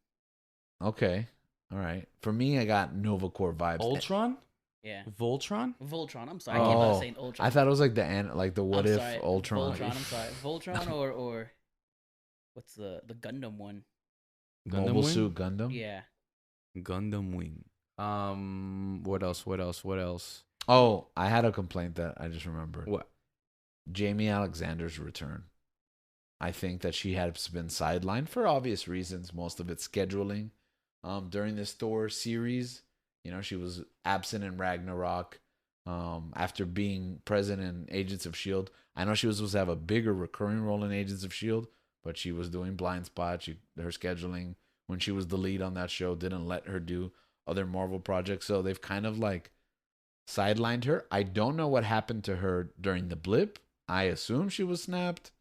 Okay, all right. For me, I got Nova Core vibes. Ultron, Yeah. Voltron. Voltron. I'm sorry. I came out Oh, saying Ultron. I thought it was like the what I'm if sorry, Ultron. Voltron. I'm sorry. Voltron or what's the Gundam one? Gundam Mobile Wing? Suit Gundam. Yeah. Gundam Wing. What else? Oh, I had a complaint that I just remembered. What? Jamie Alexander's return. I think that she has been sidelined for obvious reasons. Most of it scheduling. During this Thor series, you know, she was absent in Ragnarok. After being present in Agents of Shield, I know she was supposed to have a bigger recurring role in Agents of Shield, but she was doing Blind Spot. Her scheduling when she was the lead on that show didn't let her do other Marvel projects, so they've kind of like sidelined her. I don't know what happened to her during the blip. I assume she was snapped,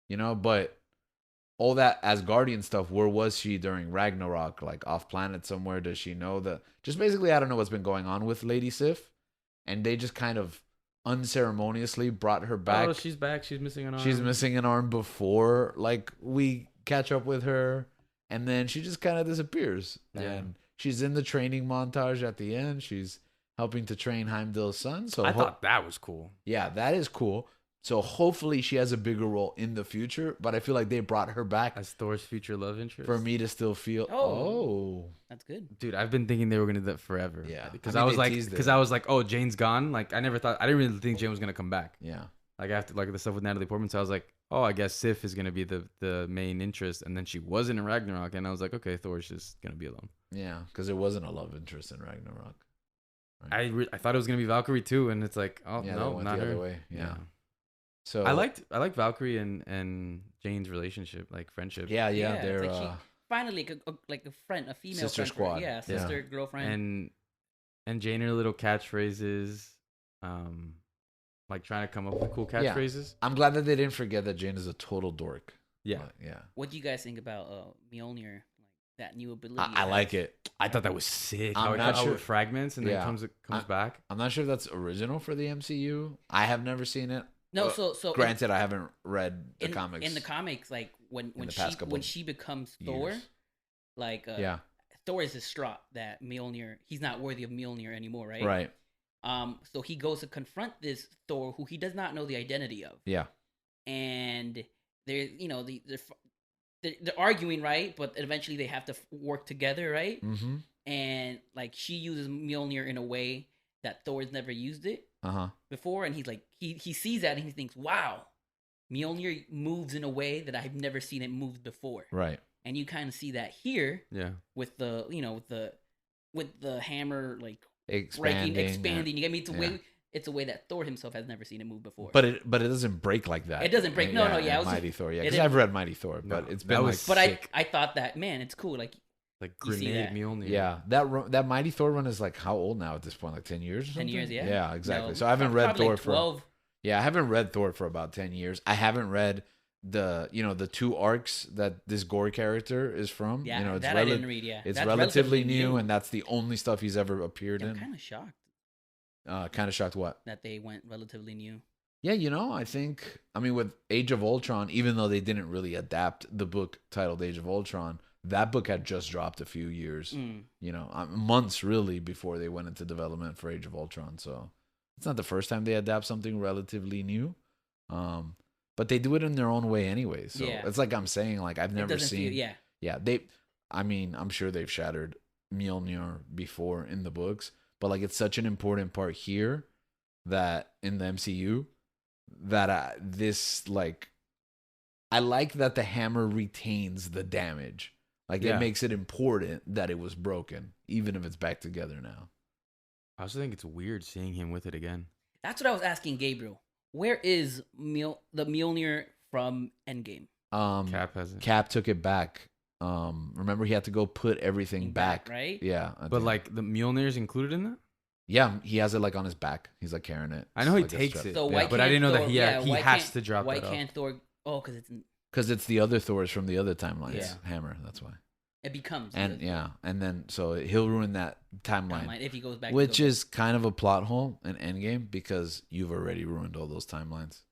you know, but all that Asgardian stuff, where was she during Ragnarok? Like off planet somewhere? Does she know that? Just basically, I don't know what's been going on with Lady Sif, and they just kind of unceremoniously brought her back. Oh, she's back. She's missing an arm. She's missing an arm before like we catch up with her, and then she just kind of disappears. Yeah. And she's in the training montage at the end. She's helping to train Heimdall's son. So I thought that was cool. yeah, that is cool. So hopefully she has a bigger role in the future. But I feel like they brought her back As Thor's future love interest. for me to still feel. Oh, That's good. Dude, I've been thinking they were gonna do that forever. Yeah. because I mean, I was they like, teased it. because I was like, oh, Jane's gone. Like I didn't really think Jane was gonna come back. yeah. Like after like the stuff with Natalie Portman, so I was like, oh, I guess Sif is gonna be the main interest, and then she wasn't in Ragnarok, and I was like, okay, Thor's just gonna be alone. Yeah, because there wasn't a love interest in Ragnarok. I thought it was gonna be Valkyrie too, and it's like, oh Yeah, no, they went not the her. other way. Yeah. So I liked Valkyrie and Jane's relationship, like friendship. Yeah, it's they're like finally like a friend, a female Sister friend for her. squad. Yeah, Yeah. sister, girlfriend. And Jane her little catchphrases, like trying to come up with cool Yeah. catchphrases. I'm glad that they didn't forget that Jane is a total dork. Yeah, But, yeah. What do you guys think about Mjolnir? Like that new ability. I like it. I thought that was sick. I'm How it not cut out sure- with fragments and Yeah. then comes back. I'm not sure if that's original for the MCU. I have never seen it. No, so Granted, I haven't read the in comics. In the comics, like when the past couple when she becomes Thor, years. like Yeah. Thor is distraught that Mjolnir, he's not worthy of Mjolnir anymore, right? Right. So he goes to confront this Thor who he does not know the identity of, Yeah. and they're they're arguing, right? But eventually they have to work together, right? Mm-hmm. And like she uses Mjolnir in a way that Thor's never used it Uh-huh. before, and he's like he sees that and he thinks, wow, Mjolnir moves in a way that I've never seen it move before. Right. And you kind of see that here Yeah, with the with the hammer like Expanding. expanding. You get me? It's a yeah. way. It's a way that Thor himself has never seen it move before. But it doesn't break like that. It doesn't break. No, in it was Mighty Thor. Yeah, it because didn't- I've read Mighty Thor, but No, it's that been like. was but sick. I thought that, man, it's cool. Like like You see grenade that. Mjolnir. Yeah, that Mighty Thor run is like how old now at this point? Like 10 years or 10 something? years, yeah. Yeah, exactly. No, So I haven't read probably Thor like 12. I haven't read Thor for about 10 years. I haven't read the two arcs that this Gorr character is from. Yeah, It's that I didn't read. Yeah, It's That's relatively new, and that's the only stuff he's ever appeared I'm in. kind of shocked Kind of shocked what? that they went relatively new. Yeah, I think, with Age of Ultron, even though they didn't really adapt the book titled Age of Ultron, that book had just dropped a few years, months really before they went into development for Age of Ultron. So it's not the first time they adapt something relatively new. But they do it in their own way anyway. So Yeah. it's like I'm saying, like I've It never doesn't seen. feel, Yeah, I'm sure they've shattered Mjolnir before in the books, but like it's such an important part here that in the MCU that I like that the hammer retains the damage. Like Yeah. it makes it important that it was broken, even if it's back together now. I also think it's weird seeing him with it again. That's what I was asking Gabriel. Where is the Mjolnir from Endgame? Cap has it. Cap took it back. Remember he had to go put everything back. right? Yeah. But like the Mjolnir's included in that. Yeah, he has it like on his back. He's like carrying it. I know he Like a takes strap. it. So Yeah, why but I can't didn't know that Thor- he why has can't- to drop Why that off. can't Thor? Oh, because Because it's the other Thors from the other timelines. Yeah. Hammer, that's why. it becomes And the yeah, and then so he'll ruin that timeline, timeline if he goes back. to which the is kind of a plot hole in Endgame because you've already ruined all those timelines.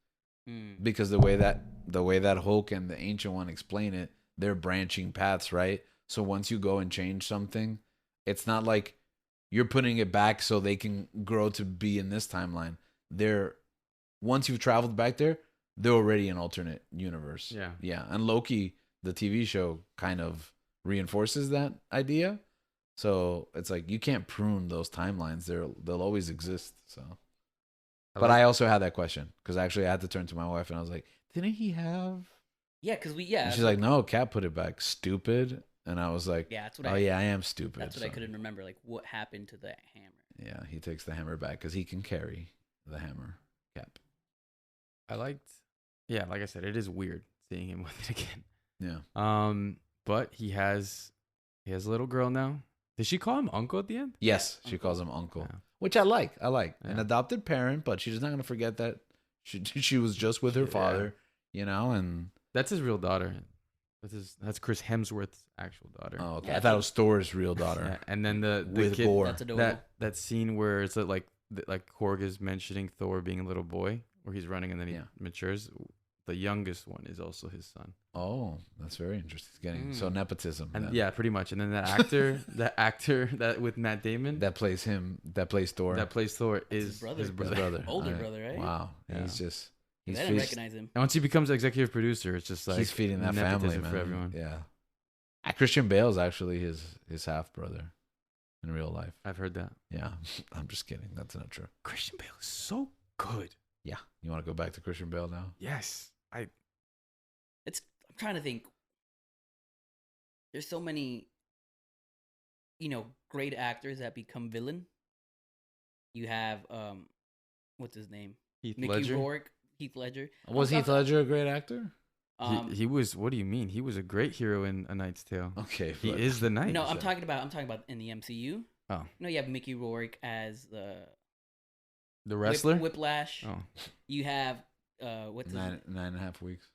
book. Mm. Because the way that Hulk and the Ancient One explain it, they're branching paths, right? So once you go and change something, it's not like you're putting it back so they can grow to be in this timeline. Once you've traveled back there, they're already an alternate universe. Yeah. Yeah. And Loki, the TV show, kind of reinforces that idea. So it's like you can't prune those timelines. They'll always exist. So but I also had that question because actually I had to turn to my wife and I was like, didn't he have? Yeah, because And she's like, no, Cap put it back. Stupid. And I was like, yeah, that's what oh yeah, I am stupid. that's what I So, couldn't remember. Like, what happened to the hammer? yeah, he takes the hammer back because he can carry the hammer. Cap. I liked. Yeah, like I said, it is weird seeing him with it again. Yeah. But he has a little girl now. Did she call him uncle at the end? Yes, Yeah, she uncle. calls him uncle, Yeah. which I like. An Yeah. adopted parent, but she's not gonna forget that she was just with her Yeah. father, and That's his real daughter. That's Chris Hemsworth's actual daughter. oh, okay. Yeah, I thought it was Thor's real daughter Yeah, and then the with kid, Gorr. That's adorable. that scene where it's like Korg is mentioning Thor being a little boy, where he's running and then he Yeah. matures. The youngest one is also his son. Oh, that's very interesting. It's getting so nepotism. And then. yeah, pretty much. And then the actor that with Matt Damon that plays Thor. that plays Thor his is brother. his His brother. brother. Older All brother, right? Wow. Yeah. He's I didn't feed- recognize him. And once he becomes executive producer, it's just like he's feeding that family, nepotism man. for everyone. Yeah. Christian Bale's actually his half brother in real life. I've heard that. Yeah. I'm just kidding. That's not true. Christian Bale is so good. Yeah. You want to go back to Christian Bale now? Yes, I'm trying to think. There's so many, great actors that become villain. You have what's his name? Heath Mickey Ledger. Rourke, Heath Ledger. Was I'm Heath Ledger a great actor? He was. What do you mean? He was a great hero in A Knight's Tale. Okay, He but is the knight. No, I'm talking about in the MCU. Oh, You have Mickey Rourke as the wrestler. Whiplash. Oh, You have what's his 9.5 weeks.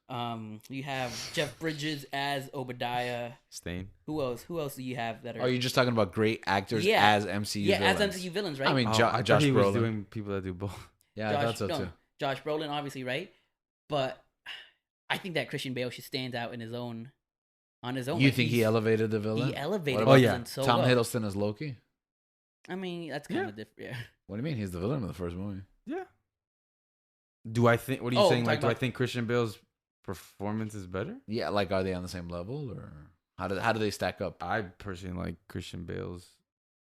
You have Jeff Bridges as Obadiah. Stain. Who else? Who else do you have that are? Are you just talking about great actors Yeah. as MCU villains? as MCU villains, right? I mean, I Josh thought he was Brolin. doing people that do both. Yeah, I thought so too. Josh Brolin, obviously, right? But I think that Christian Bale should stand out in his own. On his own. You Like, think he elevated the villain? He elevated What the about villain so Tom well. Hiddleston as Loki? I mean, that's kind of different. Yeah. What do you mean? He's the villain of the first movie. Yeah. Do I think? What are you saying? Like, do I about- think Christian Bale's performance is better? Yeah, like are they on the same level or how do they stack up? I personally like Christian Bale's.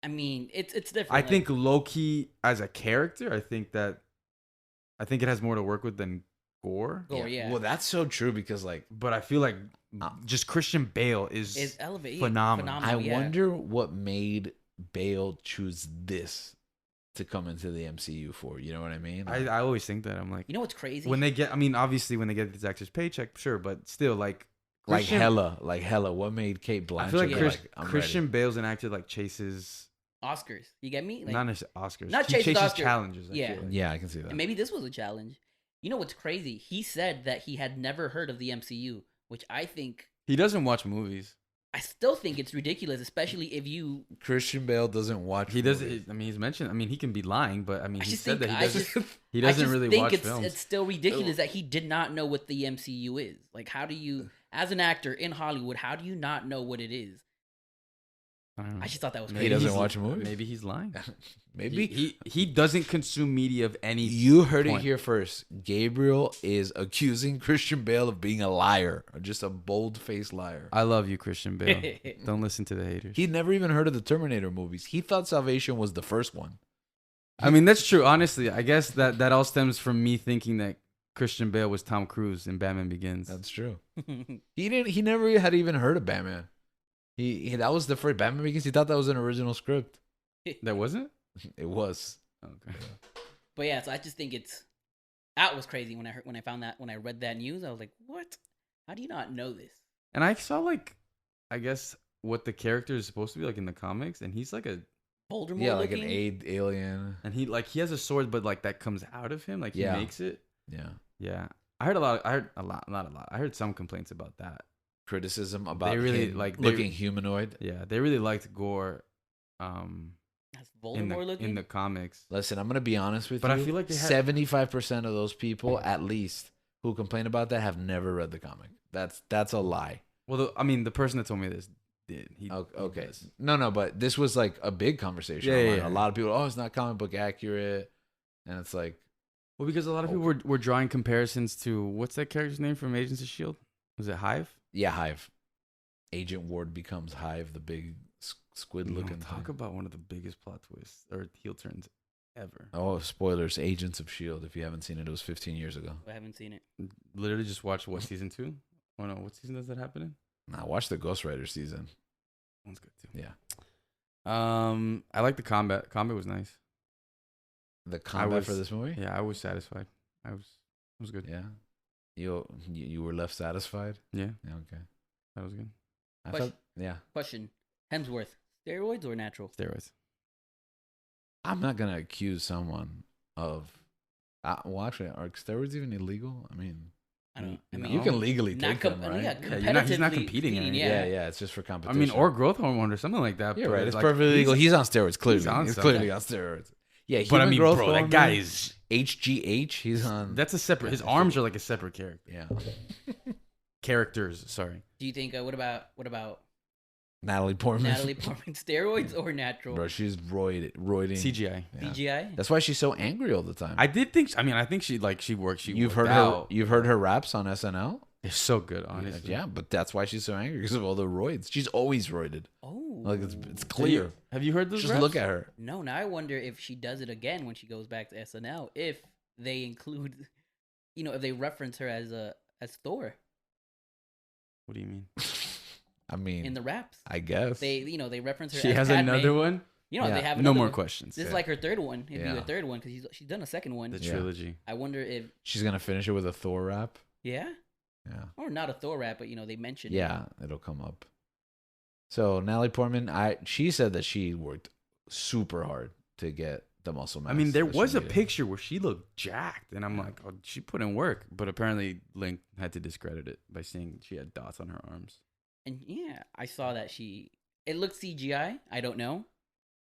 I mean, it's different. I like- think Loki as a character. I think it has more to work with than Gorr. Gorr, yeah. Well, that's so true because like But I feel like Uh, just Christian Bale is is elevated. phenomenal. I yeah. wonder what made Bale choose this to come into the MCU for. You know what I mean? I always think that. I'm like, You know what's crazy? when they get. I mean, obviously, when they get these actors' paycheck, sure, but still, like like Christian- hella. What made Kate Blanchett? I feel like, be Chris- I'm Christian ready? Bale's an actor like chases Oscars. You get me? Like, not necessarily Oscars. not he chases chases Oscars. challenges. I Yeah. feel like. Yeah, I can see that. and maybe this was a challenge. You know what's crazy? He said that he had never heard of the MCU, which I think. He doesn't watch movies. I still think it's ridiculous, especially if you. Christian Bale doesn't watch. He movies. doesn't. I mean, he's mentioned. I mean, he can be lying, but I mean, I he just said think that I he doesn't. just. He I doesn't just really think watch it's films. it's still ridiculous that he did not know what the MCU is. Like, how do you, as an actor in Hollywood, how do you not know what it is? I don't know. I just thought that was He crazy. doesn't he's- watch movies? Maybe he's lying. Maybe He doesn't consume media of any. you heard point. it here first. Gabriel is accusing Christian Bale of being a liar, or just a bold-faced liar. I love you, Christian Bale. Don't listen to the haters. He never even heard of the Terminator movies. He thought Salvation was the first one. I mean, that's true. Honestly, I guess that all stems from me thinking that Christian Bale was Tom Cruise in Batman Begins. That's true. He never had even heard of Batman. He that was the first Batman Begins. He thought that was an original script. That wasn't. It was. Okay. But yeah, so I just think that was crazy when I read that news. I was like, what? How do you not know this? And I saw I guess what the character is supposed to be like in the comics, and he's like Voldemort Yeah, like looking? an alien. and he has a sword, but like that comes out of him, like he Yeah. makes it. Yeah. Yeah, I heard a lot. Not a lot. I heard some complaints about that. Criticism about They really, him like, looking humanoid. Yeah, they really liked Gorr. That's In Voldemort looking? the comics. Listen, I'm gonna be honest with But you. I feel like they had- 75% of those people, at least, who complain about that, have never read the comic. That's a lie. Well, the person that told me this did. He Okay. does. No, but this was like a big conversation. Yeah, online. yeah. A lot of people, it's not comic book accurate, and it's like, Well, because a lot of people were drawing comparisons to what's that character's name from Agents of Shield? Was it Hive? yeah, Hive. Agent Ward becomes Hive, the big squid-looking Talk thing. about one of the biggest plot twists or heel turns ever. Oh, spoilers! Agents of Shield. If you haven't seen it, it was 15 years ago. I haven't seen it. Literally just watch what season 2? Oh no, what season does that happen in? Now watch the Ghost Rider season. One's good too. Yeah, I like the combat. Combat was nice. the combat for was- this movie. Yeah, I was satisfied. It was good. Yeah. You were left satisfied. Yeah, Yeah, okay. that was good. I Question. felt, yeah. Question: Hemsworth, steroids or natural? Steroids. I'm not gonna accuse someone of. Well, actually, are steroids even illegal? I mean, I don't. I No. mean, you can legally not take them, right? Yeah, Yeah, he's not competitively competing or anything. Yeah, it's just for I competition. mean, or growth hormone or something like that. yeah, but right. It's like, perfectly legal. He's on steroids. Clearly, on he's stuff. clearly on steroids. Yeah, But I human mean, growth bro, hormone, that guy is. HGH. He's on. That's a separate. His arms are like a separate character. Yeah. Characters. Sorry. Do you think? What about Natalie Portman. Natalie Portman? Steroids or natural? Bro, she's roiding. CGI. Yeah. CGI. That's why she's so angry all the time. I did think. I mean, I think she worked. You've worked heard her. out. You've heard her raps on SNL. They're so good, honestly. Yeah, but that's why she's so angry because of all the roids. She's always roided. Oh, Like it's clear. Have you heard those? Just raps? look at her. no. Now I wonder if she does it again when she goes back to SNL. If they include, if they reference her as Thor What do you mean? I mean, in the raps. I guess. They reference her. She as has Padme. another one. You know, Yeah. they have No another more one. questions. This is Yeah. like her third one. It'd be Yeah. her third one because she's done a second one. The Yeah. trilogy. I wonder if She's gonna finish it with a Thor rap. yeah. Yeah. Or not a Thor rap, but they mentioned. Yeah, it'll come up. So Natalie Portman, she said that she worked super hard to get the muscle mass. I mean, there that she was a needed. picture where she looked jacked, and I'm Yeah. like, oh, she put in work. But apparently, Link had to discredit it by saying she had dots on her arms. And yeah, I saw that it looked CGI. I don't know.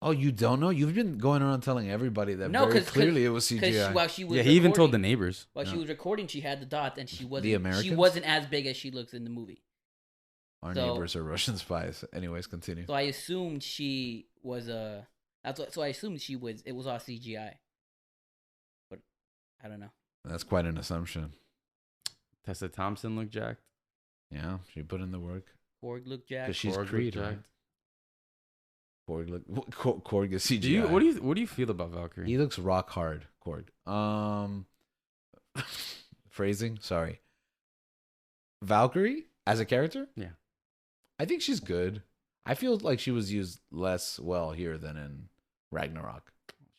Oh, you don't know? You've been going around telling everybody that No, very 'cause- clearly it was Because CGI. while she was Yeah, he even told the recording- neighbors. While she Yeah. was recording, she had the dots, and she wasn't. The Americans? She wasn't as big as she looks in the movie. Our So- neighbors are Russian spies. Anyways, continue. So I assumed she was a. So I assumed she was. It was all CGI. But I don't know. That's quite an assumption. Tessa Thompson looked jacked. Yeah, she put in the work. Korg looked Because jacked. she's Korg looked Creed, right? jacked. Korg is CGI. What do you feel about Valkyrie? He looks rock hard, Korg. Phrasing, sorry. Valkyrie as a character? Yeah. I think she's good. I feel like she was used less well here than in Ragnarok.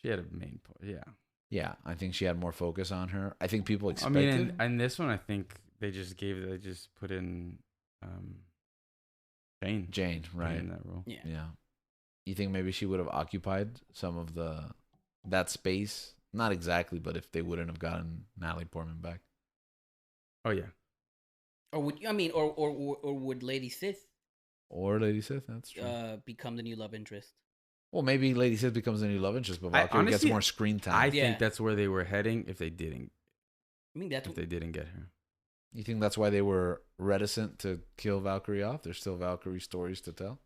She had a main part. Yeah. Yeah, I think she had more focus on her. I think people I expected. mean, and this one, I think they just put in Jane. Jane, right? In that role. Yeah. Yeah. You think maybe she would have occupied some of that space? Not exactly, but if they wouldn't have gotten Natalie Portman back. Oh yeah. Or would Lady Sith Or Lady Sith, that's true. become the new love interest? Well, maybe Lady Sith becomes the new love interest, but I- Valkyrie gets honestly, more screen time. I Yeah. think that's where they were heading if they didn't That's get her. You think that's why they were reticent to kill Valkyrie off? There's still Valkyrie stories to tell.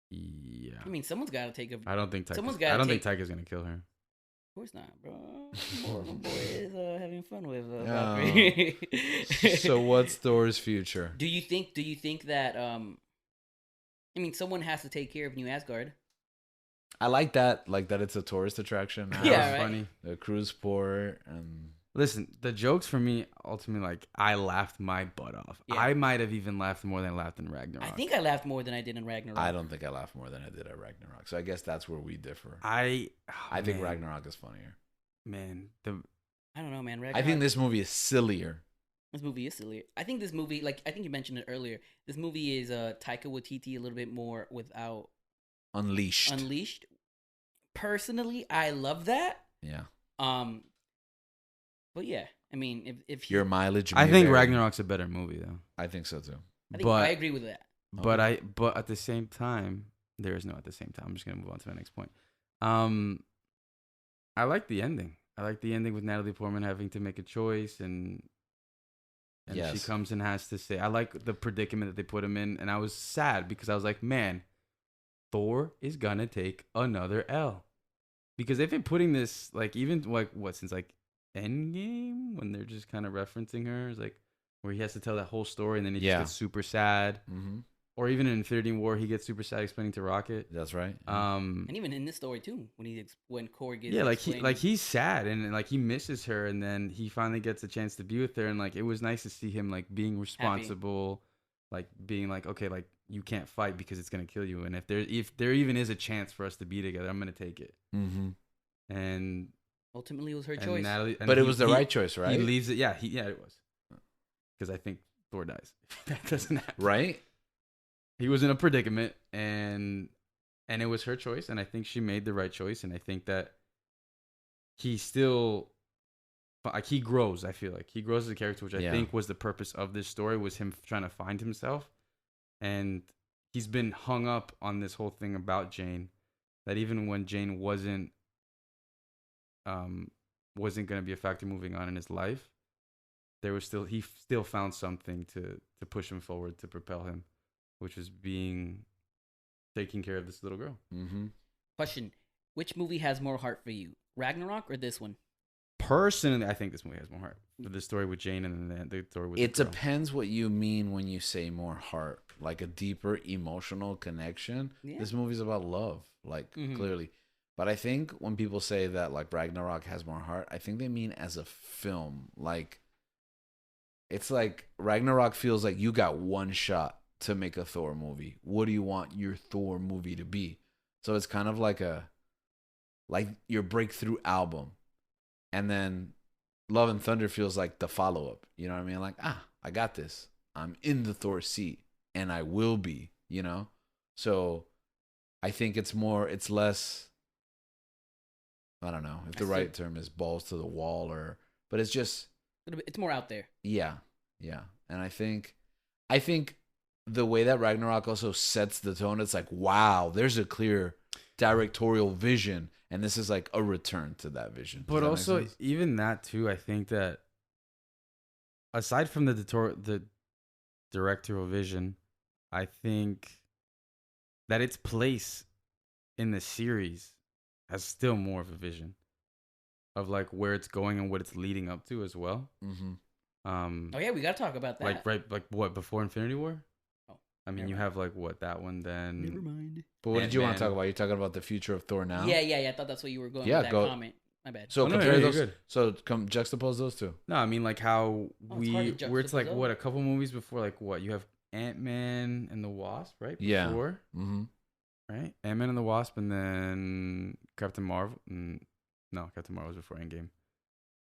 Yeah. someone's got to take a. Of I don't think someone's Taika's, gotta I don't think take- Taika's gonna kill her. course not, bro. My boy is having fun with Oh. Valkyrie. So what's Thor's future? Do you think that someone has to take care of New Asgard? I like that it's a tourist attraction now. Yeah, That was right. funny. The cruise port and Listen, the jokes for me ultimately, like, I laughed my butt off. Yeah. I might have even laughed more than I laughed in Ragnarok. I think I laughed more than I did in Ragnarok. I don't think I laughed more than I did at Ragnarok. So I guess that's where we differ. I think man, Ragnarok is funnier. Man, I don't know, man. I Ragnarok, think this movie is sillier. this movie is silly. I think this movie, like I think you mentioned it earlier, this movie is Taika Waititi a little bit more without Unleashed. Unleashed. Personally, I love that. Yeah. But yeah, I mean, if Your mileage. I may think vary. Ragnarok's a better movie though. I think so too. I agree with that. But at the same time, there is no at the same time. I'm just gonna move on to the next point. I like the ending. I like the ending with Natalie Portman having to make a choice and she Yes. comes and has to say, I like the predicament that they put him in, and I was sad because I was like, man, Thor is gonna take another L. Because they've been putting this, like, even like since like Endgame, when they're just kind of referencing her, it's like where he has to tell that whole story and then he just Yeah. gets super sad. Mm-hmm. Or even in Infinity War, he gets super sad explaining to Rocket. That's right. And even in this story too, when Korg gets Yeah, explaining- he's sad and like he misses her, and then he finally gets a chance to be with her, and like it was nice to see him like being responsible, like being like, okay, like you can't fight because it's gonna kill you, and if there even is a chance for us to be together, I'm gonna take it. Mm-hmm. And ultimately it was her and choice. Natalie, and But it he- was the he- right choice, right? He leaves it. Yeah, it was. Because I think Thor dies. That doesn't happen. Right? He was in a predicament, and it was her choice, and I think she made the right choice, and I think that he still, like, he grows. I feel like he grows as a character, which I Yeah. think was the purpose of this story, was him trying to find himself, and he's been hung up on this whole thing about Jane, that even when Jane wasn't going to be a factor moving on in his life, he still found something to push him forward, to propel him, which was taking care of this little girl. Mm-hmm. Question: which movie has more heart for you, Ragnarok or this one? Personally, I think this movie has more heart. The story with Jane and then the story with It the girl. depends what you mean when you say more heart, like a deeper emotional connection. Yeah. This movie's about love, like Mhm. clearly. But I think when people say that like Ragnarok has more heart, I think they mean as a film. Like it's like Ragnarok feels like you got one shot to make a Thor movie. What do you want your Thor movie to be? So it's kind of like your breakthrough album. And then Love and Thunder feels like the follow up. You know what I mean? Like, I got this. I'm in the Thor seat, and I will be. You know, so I think it's less. I don't know if the right term is balls to the wall but it's just it's more out there. Yeah, and I think the way that Ragnarok also sets the tone, it's like, wow, there's a clear directorial vision, and this is like a return to that vision. But also, even that too, I think that aside from the directorial vision, I think that its place in the series has still more of a vision of like where it's going and what it's leading up to as well. Mm-hmm. Oh yeah, we gotta talk about that. Like what before Infinity War? Oh, I mean, you have like what that one then. Never mind. But what did you want to talk about? You're talking about the future of Thor now. Yeah. I thought that's what you were going with that comment. My bad. So compare those. Good. So juxtapose those two. No, I mean like how where it's like those. what a couple movies before, like what you have Ant-Man and the Wasp, right? Yeah. Before, right? Ant-Man and the Wasp, and then Captain Marvel. No, Captain Marvel was before Endgame.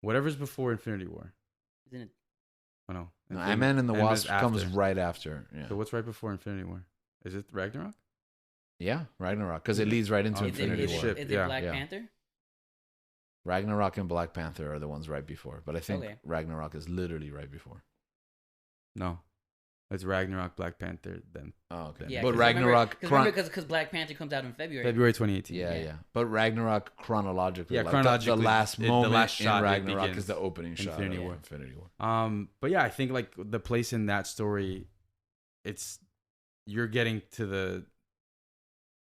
Whatever's before Infinity War. Isn't it? Oh no. Ant-Man and the Wasp comes right after. Yeah. So what's right before Infinity War? Is it Ragnarok? Yeah, Ragnarok, because it leads right into Infinity War. Is it Black Panther? Ragnarok and Black Panther are the ones right before, but I think Ragnarok is literally right before. No, it's Ragnarok, Black Panther, then. Oh, okay. Yeah, but Ragnarok, because Black Panther comes out in February 2018. Yeah. But Ragnarok chronologically, chronologically, the last moment the last shot in Ragnarok is the opening shot of Infinity War. But yeah, I think like the place in that story, you're getting to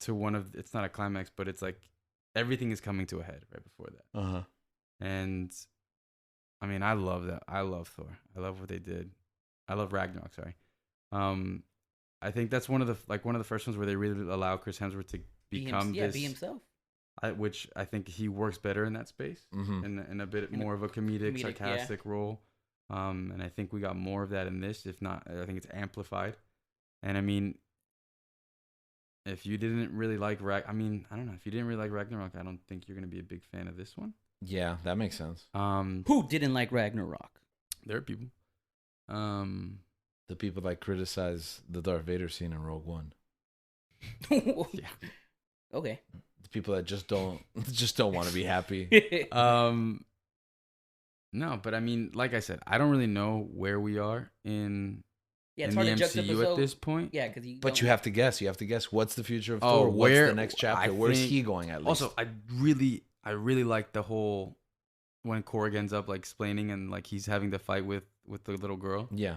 one of, it's not a climax, but it's like everything is coming to a head right before that. And I mean, I love that. I love Thor. I love what they did. I love Ragnarok. Sorry. I think that's one of the first ones where they really allow Chris Hemsworth to become be himself. Which I think he works better in that space, in a bit more of a comedic sarcastic role. And I think we got more of that in this. If not, I think it's amplified. And I mean, if you didn't really like I don't know. If you didn't really like Ragnarok, I don't think you're gonna be a big fan of this one. Yeah, that makes sense. Who didn't like Ragnarok? There are people. The people that criticize the Darth Vader scene in Rogue One. Yeah. Okay. The people that just don't want to be happy. No, but I mean, like I said, I don't really know where we are in it's the hard to MCU at this point. Yeah, because you have to guess. You have to guess what's the future of Thor. What's the next chapter? Where's he going at least? Also, I really like the whole when Korg ends up like explaining and like he's having to fight with the little girl. Yeah.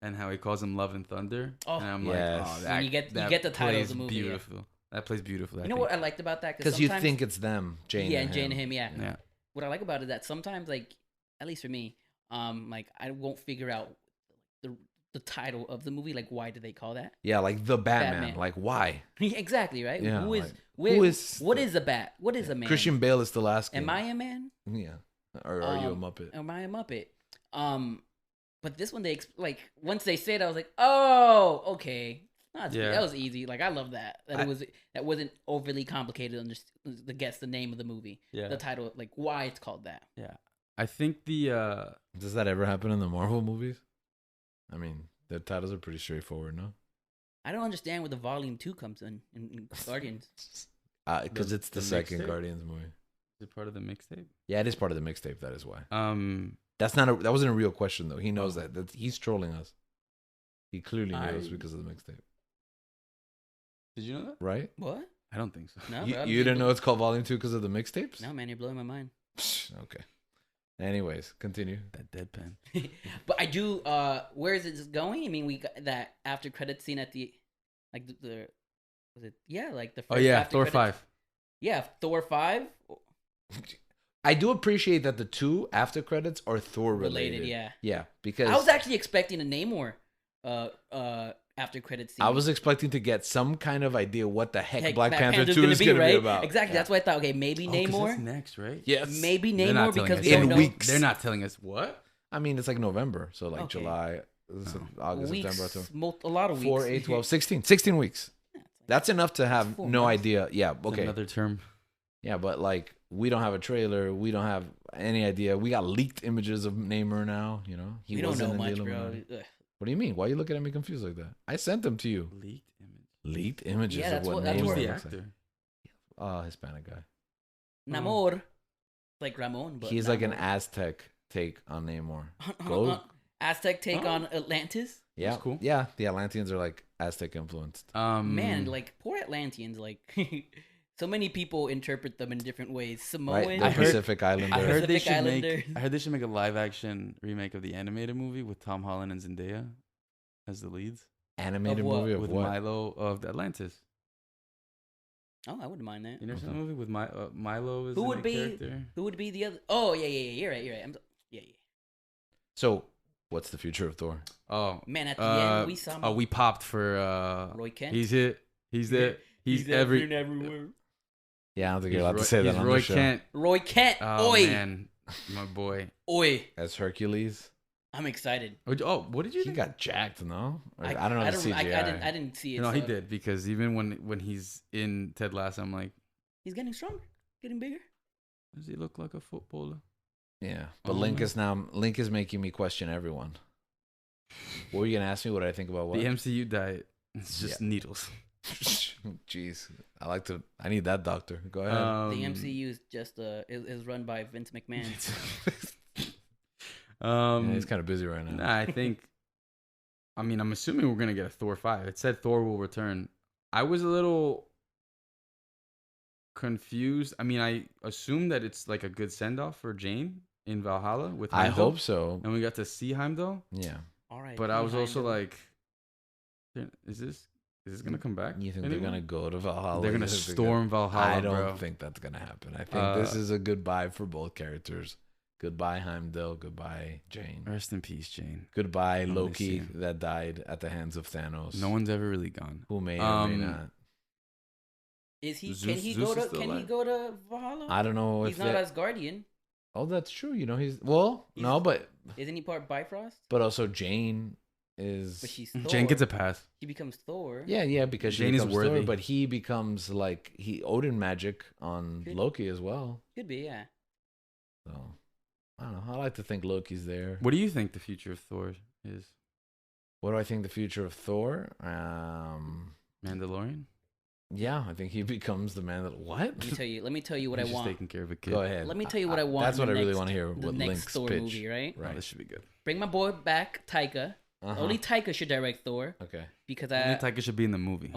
And how he calls him Love and Thunder. Oh, and I'm you get the title of the movie. Beautiful. Yeah. That plays beautifully. You know what I liked about that? Because you think it's them, Jane. Yeah, and Jane and him. Yeah. What I like about it is that sometimes, like, at least for me, like I won't figure out the title of the movie. Like, why do they call that? Yeah, like the Batman. Like, why? Exactly, right? Yeah, what is a bat? What is a man? Christian Bale is the last. Am I a man? Yeah. Or are you a Muppet? Am I a Muppet? But this one, once they said, I was like, oh, okay. That was easy. Like, I love that. That wasn't overly complicated to guess the name of the movie. Yeah. The title, like why it's called that. Yeah. I think does that ever happen in the Marvel movies? I mean, their titles are pretty straightforward, no? I don't understand where the Volume 2 comes in Guardians. Because it's the second mixtape? Guardians movie. Is it part of the mixtape? Yeah, it is part of the mixtape. That is why. That wasn't a real question though. He knows that he's trolling us. He clearly knows because of the mixtape. Did you know that? Right? What? I don't think so. No, you didn't know it's called Volume 2 because of the mixtapes? No, man, you're blowing my mind. Okay. Anyways, continue. That deadpan. But I do. Where is it going? I mean, we got that after credit scene at the, like the was it? Yeah, like the. First Thor 5. Yeah, Thor 5. I do appreciate that the two after credits are Thor related. Yeah, because I was actually expecting a Namor after credits scene. I was expecting to get some kind of idea what the heck Black Panther 2 is going to be about. Exactly, that's why I thought, okay, maybe Namor. That's next, right? Yes. Maybe Namor because we don't know. Weeks. They're not telling us what? I mean, it's like November, so like July, August, weeks, September, a lot of weeks. 4, 8, 12, 16 weeks. That's enough to have no idea. Yeah, okay. Another term. Yeah, but like we don't have a trailer. We don't have any idea. We got leaked images of Namor now. You know, he We don't wasn't know in the much, bro. Illuminati. Ugh. What do you mean? Why are you looking at me confused like that? I sent them to you. Leaked image. Leaked images Yeah, of that's what what- that's Namor Who's what- the looks like. actor? Hispanic guy. Namor, like Ramon, but He's like an Namor. Aztec take on Namor. Go. Aztec take Oh. on Atlantis. Yeah, cool. Yeah, the Atlanteans are like Aztec influenced. Man, like poor Atlanteans, like so many people interpret them in different ways. Samoan, Right, the I heard- Pacific Islander. I heard they Pacific should Islander. make. I heard they should make a live action remake of the animated movie with Tom Holland and Zendaya as the leads. Animated Of what? movie of With what? Milo of Atlantis. Oh, I wouldn't mind that. You never seen Okay. the movie with Milo is Who the would main be? character? Who would be the other? Oh yeah. You're right. Yeah. So, what's the future of Thor? Oh, Man, at the end we saw. we popped for Roy Kent. He's hit. He's there. He's every. everywhere. Yeah, I don't think He's you're allowed Roy, to say that he's on Roy the show. Kent. Roy Kent. Oh Oi, man, my boy. oi. As Hercules, I'm excited. Oh, what did you? he think? got jacked, no? Or, I don't know the CGI. I didn't see it. No, he so- did because even when he's in Ted Lasso, I'm like, He's getting stronger, getting bigger. does he look like a footballer? Yeah, but Oh, Link man. is making me question everyone. What were you gonna ask me? What I think about what? The MCU diet. It's just needles. Jeez, I need that doctor. Go ahead. The MCU is just is run by Vince McMahon. Yeah, he's kind of busy right now. Nah, I think. I mean, I'm assuming we're gonna get a Thor 5. It said Thor will return. I was a little confused. I mean, I assume that it's like a good send off for Jane in Valhalla with. I Heimdall, hope so. And we got to see Heimdall, Mm-hmm. Yeah. All right. but I was also Heimdall. like, is this gonna come back? You think anymore? they're gonna go to Valhalla? They're gonna You think they're storm Valhalla, I don't bro. think that's gonna happen. I think this Uh, is a goodbye for both characters. Goodbye Heimdall. Goodbye Jane. Rest in peace, Jane. Goodbye miss Loki you. that died at the hands of Thanos. No one's ever really gone. who may or may not. Is he? Zeus- Can he Zeus go is to? still Can he alive. go to Valhalla? I don't know He's if not that, Asgardian. Oh, that's true. You know, but Isn't he part Bifrost? also Jane is. But she's Thor. Jane gets a pass. He becomes Thor. Yeah, because Jane she is becomes Thor, worthy. but he becomes like Odin magic on Could- Loki as well. Could be. Yeah. So I don't know. I like to think Loki's there. What do you think the future of Thor is? What do I think the future of Thor? Mandalorian? Yeah, I think he becomes the man that. What? Let me tell you what I He's just want. taking care of a kid. Go ahead. Let me tell you what I want. That's in what I the really next- want to hear. The What next Link's Thor pitch. movie, right? Oh, Right. this should be good. Bring my boy back, Taika. Uh-huh. Only Taika should direct Thor Okay. because Only Taika should be in the movie.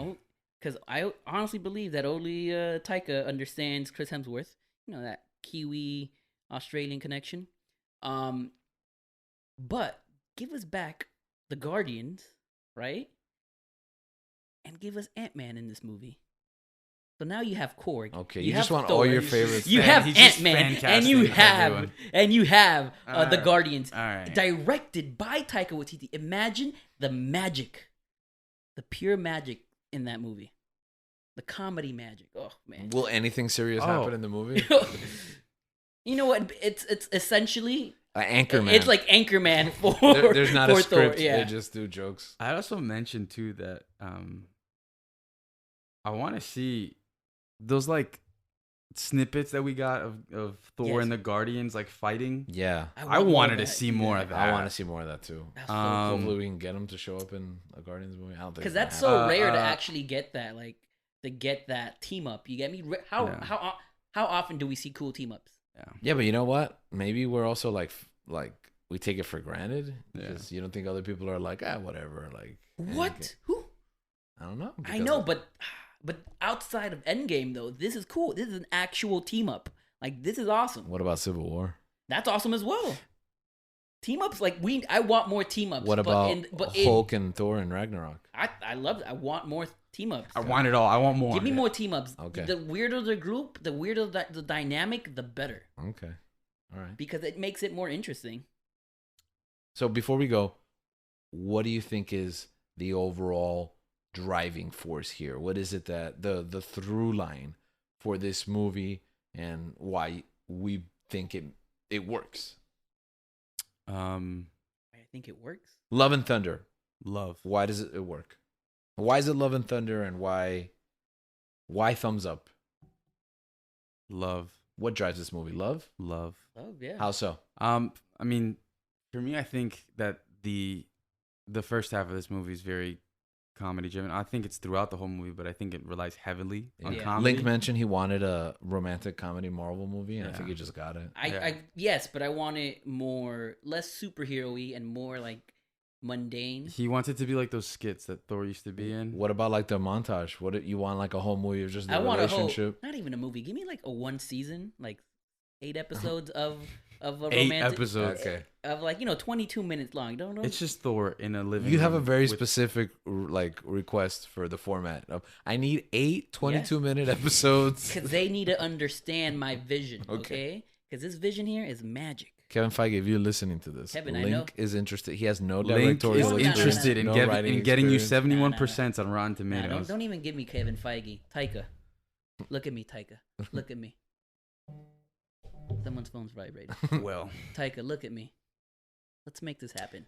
because I honestly believe that only Taika understands Chris Hemsworth. You know, that Kiwi Australian connection. But give us back the Guardians, right? And give us Ant-Man in this movie. So now you have Korg. Okay. You You just have want Thor. all your He's favorites. just You fan- have he's just Ant-Man, fan and you casting have everyone. the Alright. Guardians, All right. directed by Taika Waititi. Imagine the magic, the pure magic in that movie, the comedy magic. Oh man! Will anything serious Oh. happen in the movie? You know what? It's essentially Anchorman. it's like Anchorman for There's not for a script. Thor. Yeah, They just do jokes. I also mentioned too that I want to see those like snippets that we got of Thor Yes. and the Guardians like fighting. Yeah. I want more wanted of to that. see more of that. I want to see more of that too. That's so Hopefully we can get him to show up in a Guardians movie. I don't think because it's gonna that's so happen. rare to uh, actually get that, like to get that team up. You get me? Yeah. How often do we see cool team ups? Yeah, but you know what? Maybe we're also like we take it for granted Yeah. because you don't think other people are like whatever. Like What? Who? I don't know. I know, but outside of Endgame though, this is cool. This is an actual team up. Like this is awesome. What about Civil War? That's awesome as well. Team ups, like I want more team ups. What about but Hulk and Thor and Ragnarok? I love it. I want more team ups. I want it all. I want more. Give me more team ups. Okay. The weirder the group, the weirder the dynamic, the better. Okay. All right. Because it makes it more interesting. So before we go, what do you think is the overall driving force here? What is it that the through line for this movie and why we think it works? I think it works. Love and Thunder. Love. Why does it work? Why is it Love and Thunder and why thumbs up? Love. What drives this movie? Love? Love. Oh yeah. How so? I mean, for me, I think that the first half of this movie is very comedy driven. I think it's throughout the whole movie, but I think it relies heavily on Yeah. comedy. Link mentioned he wanted a romantic comedy Marvel movie, and I Yeah. think he just got it. I yes, but I want it less superhero-y and more like mundane. He wanted to be like those skits that Thor used to be in. What about like the montage? What you want like a whole movie of just the I want a whole, relationship? not even a movie. Give me like a one season, like 8 episodes of a 8 romantic episodes. Okay. of like 22 minutes long. Don't It's just Thor in a living You have a room very with- specific like request for the format of I need 8 22-minute episodes. because they need to understand my vision. Okay. Okay, because this vision here is magic. Kevin Feige, if you're listening to this, Kevin, I Link know. is interested. He has no Link directorial is No, interested experience, in, no writing getting you experience. 71% on Rotten Nah, Tomatoes. don't even give me Kevin Feige. Taika, look at me, Taika. Look at me. Someone's phone's vibrating. Well, Taika, look at me. Let's make this happen.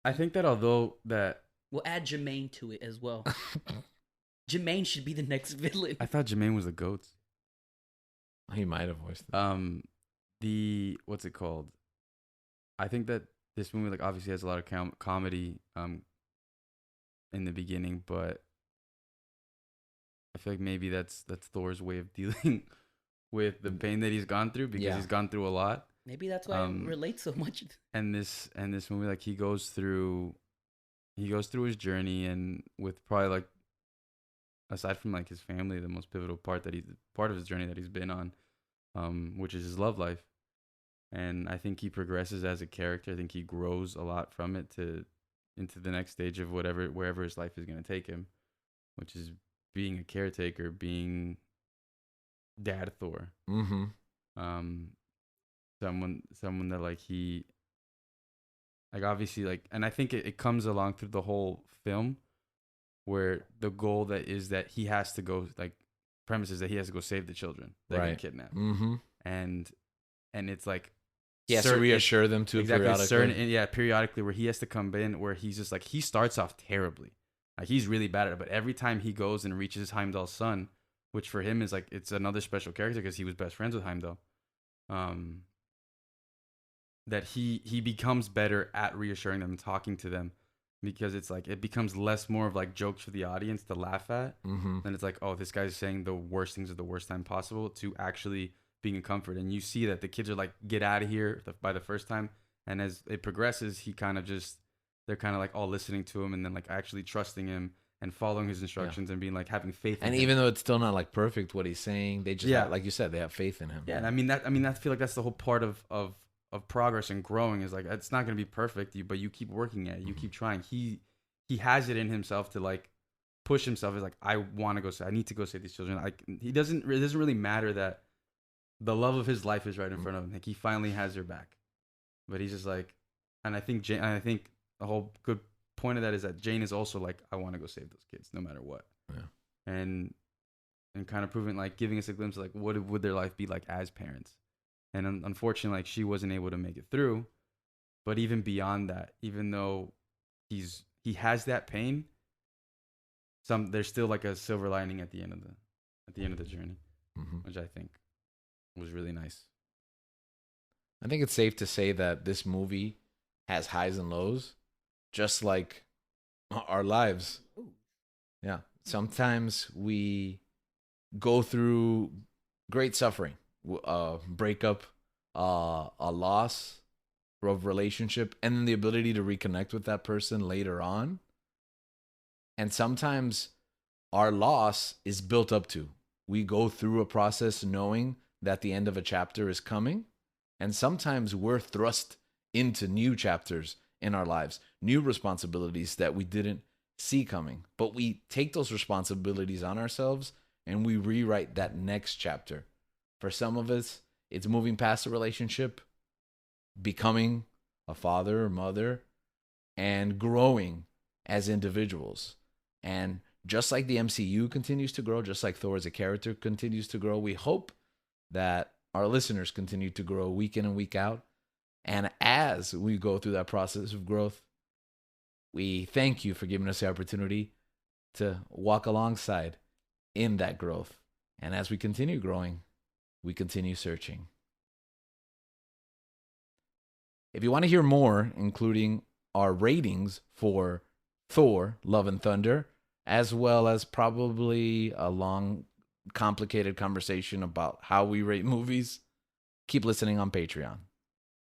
I think that although that We'll add Jermaine to it as well. Jermaine should be the next villain. I thought Jermaine was the goats. He might have voiced it. The what's it called? I think that this movie like obviously has a lot of comedy in the beginning, but I feel like maybe that's Thor's way of dealing with the pain that he's gone through because Yeah. he's gone through a lot. Maybe that's why I relate so much. And this movie like he goes through his journey, and with probably like aside from like his family, the most pivotal part of his journey that he's been on, which is his love life. And I think he progresses as a character. I think he grows a lot from it into the next stage of wherever his life is going to take him, which is being a caretaker, being Dad Thor. Mm-hmm. Someone that like he like obviously like, and I think it comes along through the whole film where the goal that is that he has to go like premises that he has to go save the children that Right. get kidnapped. Mm-hmm. And it's like He has to reassure them too periodically. periodically where he has to come in where he's just like he starts off terribly. Like he's really bad at it, but every time he goes and reaches Heimdall's son, which for him is like it's another special character because he was best friends with Heimdall. That he becomes better at reassuring them and talking to them because it's like it becomes less more of like jokes for the audience to laugh at. Mm-hmm. And it's like, oh, this guy's saying the worst things at the worst time possible to actually being a comfort. And you see that the kids are like, get out of here by the first time. And as it progresses, they're kind of like all listening to him and then like actually trusting him and following his instructions and being like having faith in And him. even though it's still not like perfect what he's saying, they just Yeah. have, like you said, they have faith in him. Yeah, and I feel like that's the whole part of progress and growing is like it's not gonna be perfect, but you keep working at it, you keep trying. He has it in himself to like push himself. Is like I need to go save these children. Like it doesn't really matter that the love of his life is right in front of him. Like he finally has her back, but he's just like, and I think the whole good point of that is that Jane is also like I want to go save those kids no matter what. Yeah. And kind of proving like giving us a glimpse of like what would their life be like as parents. And unfortunately, like she wasn't able to make it through. But even beyond that, even though he has that pain, there's still like a silver lining at the end of the journey, Mm-hmm. which I think was really nice. I think it's safe to say that this movie has highs and lows, just like our lives. Ooh. Yeah. Sometimes we go through great suffering, breakup, a loss of relationship, and then the ability to reconnect with that person later on. And sometimes our loss is built up to. We go through a process knowing that the end of a chapter is coming. And sometimes we're thrust into new chapters in our lives, new responsibilities that we didn't see coming. But we take those responsibilities on ourselves and we rewrite that next chapter. For some of us, it's moving past a relationship, becoming a father or mother, and growing as individuals. And just like the MCU continues to grow, just like Thor as a character continues to grow, we hope that our listeners continue to grow week in and week out. And as we go through that process of growth, we thank you for giving us the opportunity to walk alongside in that growth. And as we continue growing, we continue searching. If you want to hear more, including our ratings for Thor, Love and Thunder, as well as probably a long, complicated conversation about how we rate movies, keep listening on Patreon.